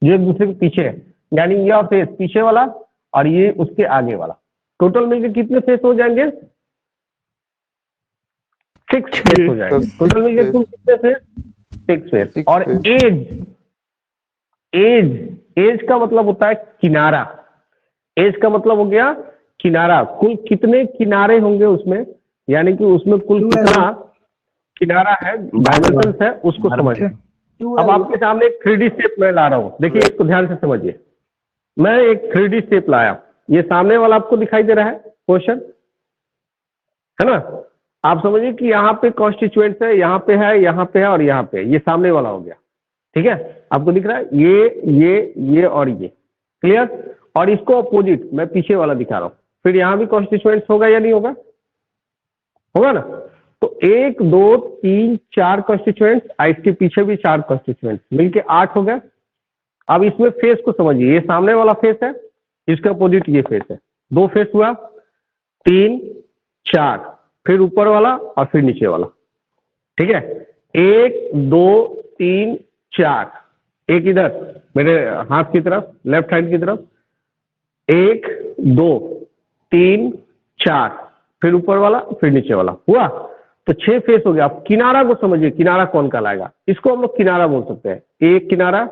जो एक दूसरे के पीछे है, यानी यह फेस पीछे वाला और ये उसके आगे वाला। टोटल मिलकर कितने फेस हो जाएंगे? 6 फेस हो जाएंगे। टोटल मिलकर कुल कितने फेस? 6 फेस। और एज एज, एज का मतलब होता है किनारा, एज का मतलब हो गया किनारा। कुल कितने किनारे होंगे उसमें, यानी कि उसमें कुल कितना किनारा है, डायमेंशन है, उसको समझिए। अब आपके सामने एक 3D शेप मैं ला रहा हूं, देखिए इसको ध्यान से समझिए। मैं एक 3D शेप लाया, ये सामने वाला आपको दिखाई दे रहा है क्वेश्चन, है ना। आप समझिए कि यहाँ पे कॉन्स्टिट्यूएंट्स है, यहाँ पे है, यहाँ पे है और यहाँ पे, ये सामने वाला हो गया, ठीक है। आपको दिख रहा है ये और ये, क्लियर। और इसको अपोजिट मैं पीछे वाला दिखा रहा हूँ, फिर यहाँ भी कॉन्स्टिट्यूएंट्स होगा या नहीं होगा, होगा ना। तो 1 2 3 4 कॉन्स्टिट्यूएंट्स, इसके पीछे भी 4 कॉन्स्टिट्यूएंट्स, मिलके 8 हो गए। अब इसमें फेस को समझिए, ये सामने वाला फेस है, इसके अपोजिट ये फेस है, 2 फेस हुआ, 3 4, फिर ऊपर वाला और फिर नीचे वाला, ठीक है। 1 2 3 4, एक इधर मेरे हाथ की तरफ, लेफ्ट हैंड की तरफ, 1 2 3 4, फिर ऊपर वाला फिर नीचे वाला हुआ, तो 6 फेस हो गया। आप किनारा को समझिए, किनारा कौन कहलाएगा, इसको हम लोग किनारा बोल सकते हैं। 1 किनारा,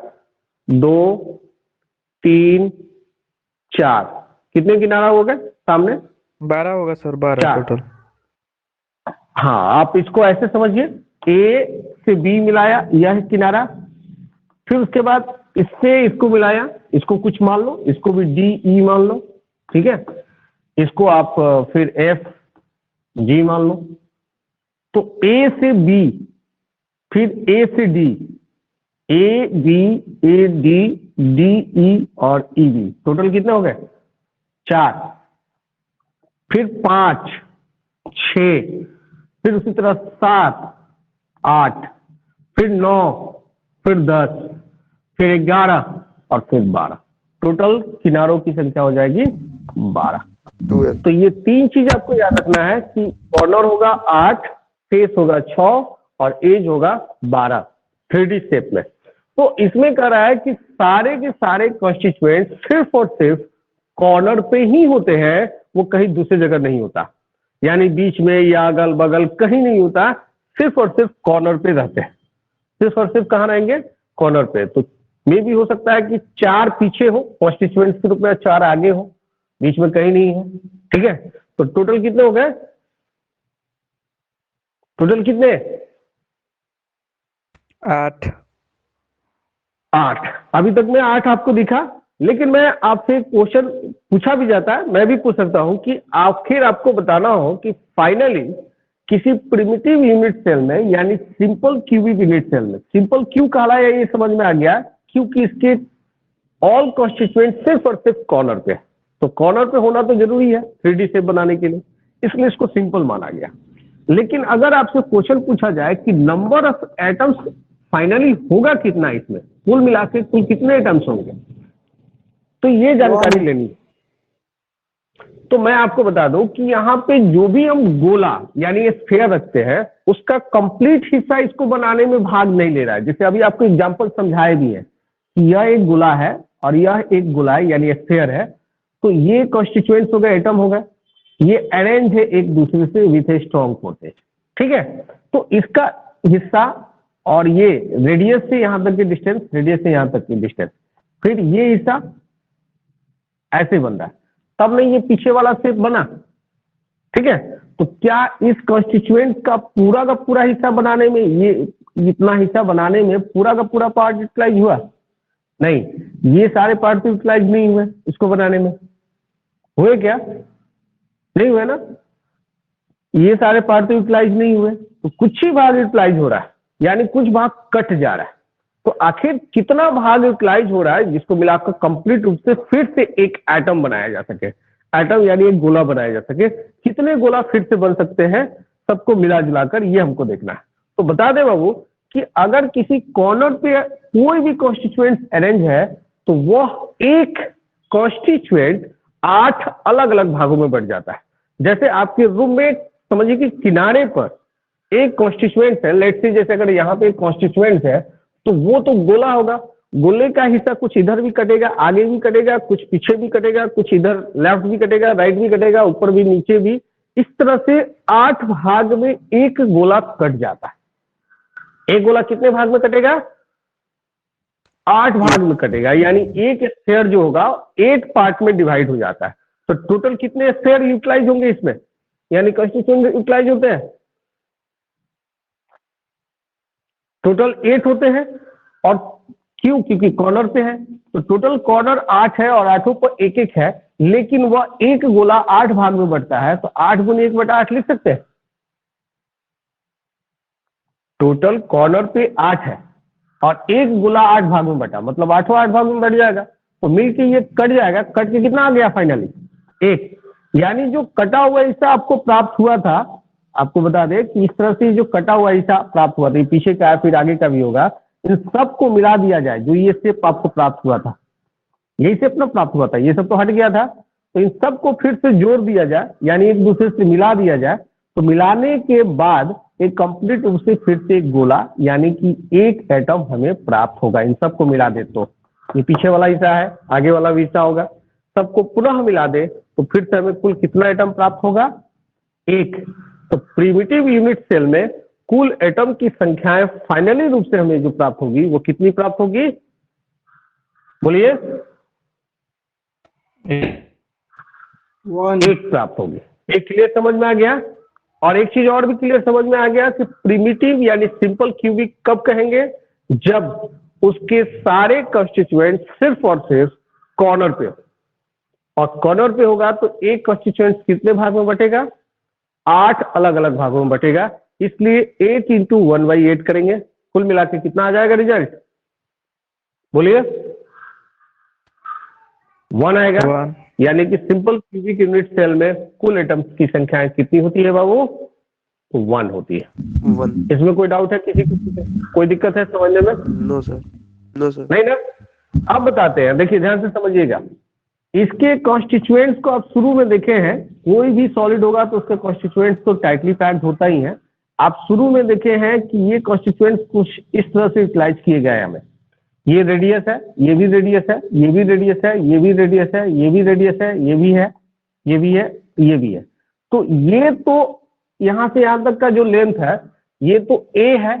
2 3 4, कितने किनारा हो गए सामने, 12 होगा सर, 12 चार। टोटल। हाँ, आप इसको ऐसे समझिए, ए से बी मिलाया, यह किनारा, फिर उसके बाद इससे इसको मिलाया, इसको कुछ मान लो, इसको भी डी ई मान लो, ठीक है। इसको आप फिर एफ जी मान लो। तो ए से बी, फिर ए से D, A B A D D E और ई बी, टोटल कितने हो गए 4, फिर 5 6, फिर उसी तरह 7 8, फिर 9, फिर 10, फिर 11 और फिर 12, टोटल किनारों की संख्या हो जाएगी 12। तो ये 3 चीज आपको याद रखना है कि कॉर्नर होगा 8, फेस होगा 6 और एज होगा 12, 3D शेप में। तो इसमें कह रहा है कि सारे के सारे कॉन्स्टिट्यूएंट सिर्फ और सिर्फ कॉर्नर पे ही होते हैं, वो कहीं दूसरी जगह नहीं होता, यानी बीच में या अगल बगल कहीं नहीं होता, सिर्फ और सिर्फ कॉर्नर पे रहते हैं, सिर्फ और सिर्फ कहाँ रहेंगे, कॉर्नर पे। तो मे भी हो सकता है कि 4 पीछे हो कॉन्स्टिट्यूएंट्स के रूप में, 4 आगे हो, बीच में कहीं नहीं है, ठीक है। तो टोटल कितने हो गए, टोटल कितने, 8। 8। अभी तक में 8 आपको दिखा, लेकिन मैं आपसे क्वेश्चन पूछा भी जाता है, मैं भी पूछ सकता हूं कि आखिर आपको बताना हो कि फाइनली किसी प्रिमिटिव यूनिट सेल में, यानी सिंपल क्यूबिक यूनिट सेल में, सिंपल क्यों कहला है ये समझ में आ गया, क्योंकि इसके ऑल कॉन्स्टिट्यूएंट सिर्फ और सिर्फ कॉर्नर पे है। तो कॉर्नर पे होना तो जरूरी है 3D शेप बनाने के लिए, इसलिए इसको सिंपल माना गया। लेकिन अगर आपसे क्वेश्चन पूछा जाए कि नंबर ऑफ एटम्स फाइनली होगा कितना, इसमें कुल मिला के कुल कितने एटम्स होंगे, तो ये जानकारी लेनी है। तो मैं आपको बता दूं कि यहाँ पे जो भी हम गोला यानी स्फीयर रखते हैं, उसका कंप्लीट हिस्सा इसको बनाने में भाग नहीं ले रहा है। जैसे अभी आपको एग्जांपल समझाए भी है कि यह एक गोला है और यह एक गोला है यानी स्फीयर है, तो ये कॉन्स्टिट्यूएंट्स हो गए, एटम हो गए, ये अरेंज है एक दूसरे से विथ ए स्ट्रॉन्ग फोर्सेज, ठीक है। तो इसका हिस्सा और ये रेडियस से यहां तक की डिस्टेंस, रेडियस से यहां तक की डिस्टेंस, फिर ये हिस्सा ऐसे बन रहा है, तब नहीं ये पीछे वाला शेप बना, ठीक है। तो क्या इस कॉन्स्टिट्यूएंट का पूरा हिस्सा बनाने में, ये इतना हिस्सा बनाने में पूरा का पूरा पार्ट यूटिलाइज हुआ, नहीं, ये सारे पार्ट यूटिलाइज नहीं हुए इसको बनाने में, हुए क्या, नहीं हुए ना, ये सारे पार्ट यूटिलाइज नहीं हुए, तो कुछ ही भाग यूटिलाइज हो रहा है, यानी कुछ भाग कट जा रहा है। तो आखिर कितना भाग यूटिलाइज हो रहा है जिसको मिलाकर कंप्लीट रूप से फिर से एक एटम बनाया जा सके, एटम यानी एक गोला बनाया जा सके, कितने गोला फिर से बन सकते हैं, सबको मिला जुलाकर ये हमको देखना है। तो बता दे बाबू कि अगर किसी कॉर्नर पे कोई भी कॉन्स्टिट्यूएंट अरेंज है, तो वह एक कॉन्स्टिट्यूएंट 8 अलग अलग भागों में बढ़ जाता है। जैसे आपके रूम में समझिए कि किनारे पर एक कॉन्स्टिट्यूएंट है, लेट्स से जैसे अगर यहाँ पे एक कॉन्स्टिट्यूएंट है, तो वो तो गोला होगा, गोले का हिस्सा कुछ इधर भी कटेगा, आगे भी कटेगा, कुछ पीछे भी कटेगा, कुछ इधर लेफ्ट भी कटेगा, राइट भी कटेगा, ऊपर भी नीचे भी, इस तरह से 8 भाग में एक गोला कट जाता है। एक गोला कितने भाग में कटेगा, 8 भाग में कटेगा, यानी एक स्फीयर जो होगा 8 पार्ट में डिवाइड हो जाता है। तो टोटल कितने स्फीयर यूटिलाइज होंगे इसमें, यानी कंस्टिट्यूएंट यूटिलाइज होते हैं? टोटल 8 होते हैं। और क्यों? क्योंकि कॉर्नर पे है, तो टोटल कॉर्नर 8 है और 8 पर एक एक है, लेकिन वह एक गोला 8 भाग में बढ़ता है, तो 8 गुने 1/8 लिख सकते हैं। टोटल कॉर्नर पे 8 है और एक गोला 8 भाग में बटा, मतलब 8 भाग में बढ़ जाएगा, तो मिलके ये कट जाएगा। कट के कितना आ गया फाइनली? 1। यानी जो कटा हुआ हिस्सा आपको प्राप्त हुआ था, आपको बता दें कि इस तरह से जो कटा हुआ हिस्सा प्राप्त हुआ था, ये पीछे का है फिर आगे का भी होगा, इन सबको मिला दिया जाए। जो ये शेप आपको प्राप्त हुआ था, यही शेप ना प्राप्त हुआ था, ये सब तो हट गया था, तो इन सबको फिर से जोड़ दिया जाए, यानी एक दूसरे से मिला दिया जाए। तो मिलाने के बाद एक कंप्लीट रूप से फिर से एक गोला, यानी कि एक एटम हमें प्राप्त होगा। इन सबको मिला दे तो ये पीछे वाला हिस्सा है, आगे वाला भी हिस्सा होगा, सबको पुनः मिला दे तो फिर से हमें कुल कितना एटम प्राप्त होगा? 1। तो प्रिमिटिव यूनिट सेल में कुल एटम की संख्याएं फाइनली रूप से हमें जो प्राप्त होगी वो कितनी प्राप्त होगी? बोलिए। 1 प्राप्त होगी। एक क्लियर समझ में आ गया? और एक चीज और भी क्लियर समझ में आ गया कि प्रिमिटिव यानी सिंपल क्यूबिक कब कहेंगे? जब उसके सारे कंस्टिट्यूएंट सिर्फ और सिर्फ कॉर्नर पे हो, और कॉर्नर पे होगा तो एक कंस्टिट्यूएंट कितने भाग में बटेगा? 8 अलग अलग भागों में बटेगा। इसलिए 8 × 1/8 करेंगे, कुल मिला के कितना आ जाएगा रिजल्ट? बोलिए। 1 आएगा। 1 यानी कि सिंपल क्यूबिक यूनिट सेल में कुल एटम्स की संख्या कितनी होती है बाबू? 1 होती है। 1। इसमें कोई डाउट है किसी को? कोई दिक्कत है समझने में? No sir, no sir. नहीं ना? अब बताते हैं, देखिए ध्यान से समझिएगा। इसके कॉन्स्टिट्यूएंट्स को आप शुरू में देखे हैं, कोई भी सॉलिड होगा तो उसके कॉन्स्टिट्यूएंट्स तो टाइटली पैक्ड होता ही है। आप शुरू में देखे हैं कि ये कॉन्स्टिट्यूएंट्स कुछ इस तरह से यूटिलाइज किए गए हैं हमें। ये रेडियस है, ये भी रेडियस है, ये भी रेडियस है, ये भी रेडियस है, ये भी रेडियस है, ये भी है, ये भी है, ये भी है। तो ये तो यहां से यहां तक का जो लेंथ है ये तो ए है।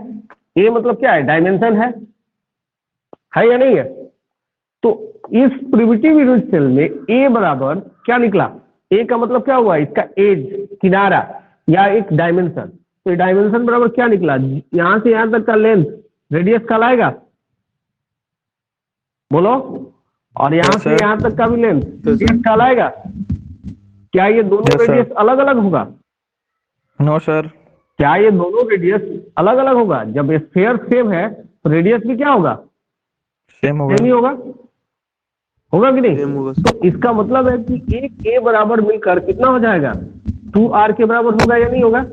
ए मतलब क्या है? डायमेंशन है या नहीं है? तो इस प्रिमिटिव यूनिट सेल में ए बराबर क्या निकला? ए का मतलब क्या हुआ? इसका एज, किनारा या एक डायमेंशन। तो डायमेंशन बराबर क्या निकला? यहां से यहां तक का लेंथ रेडियस कहलाएगा, बोलो। और यहां से यहां तक का भी लेंथ रेडियस कहलाएगा। क्या ये दोनों रेडियस अलग अलग होगा? No sir. क्या ये दोनों रेडियस अलग अलग होगा? जब स्फीयर सेम है तो रेडियस भी क्या होगा? सेम सेम ही होगा, होगा कि नहीं? सेम होगा। तो इसका मतलब है कि एक ए बराबर मिलकर कितना हो जाएगा? 2r के बराबर होगा या नहीं होगा?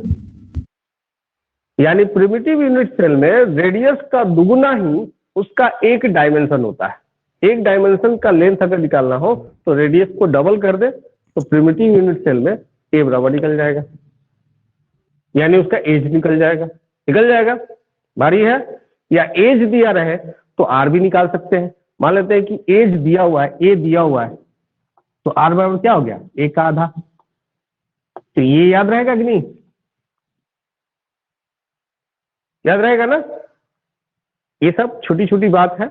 यानी प्रिमिटिव यूनिट सेल में रेडियस का दुगुना ही उसका एक डायमेंशन होता है। एक डायमेंशन का लेंथ अगर निकालना हो तो रेडियस को डबल कर दे तो प्रिमिटिव यूनिट सेल में ए बराबर निकल जाएगा, यानी उसका एज निकल जाएगा। निकल जाएगा, बारी है। या एज दिया रहे तो आर भी निकाल सकते हैं। मान लेते हैं कि एज दिया हुआ है, ए दिया हुआ है, तो आर बराबर क्या हो गया? ए का आधा। तो ये याद रहेगा कि नहीं? याद रहेगा ना? ये सब छोटी छोटी बात है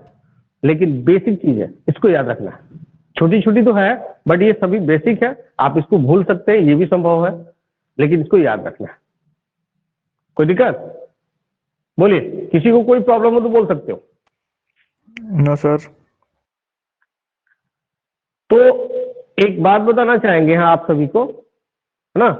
लेकिन बेसिक चीज है, इसको याद रखना है। छोटी छोटी तो है बट ये सभी बेसिक है। आप इसको भूल सकते हैं, ये भी संभव है, लेकिन इसको याद रखना है। कोई दिक्कत? बोलिए, किसी को कोई प्रॉब्लम हो तो बोल सकते हो। No sir. तो एक बात बताना चाहेंगे हाँ आप सभी को, है ना?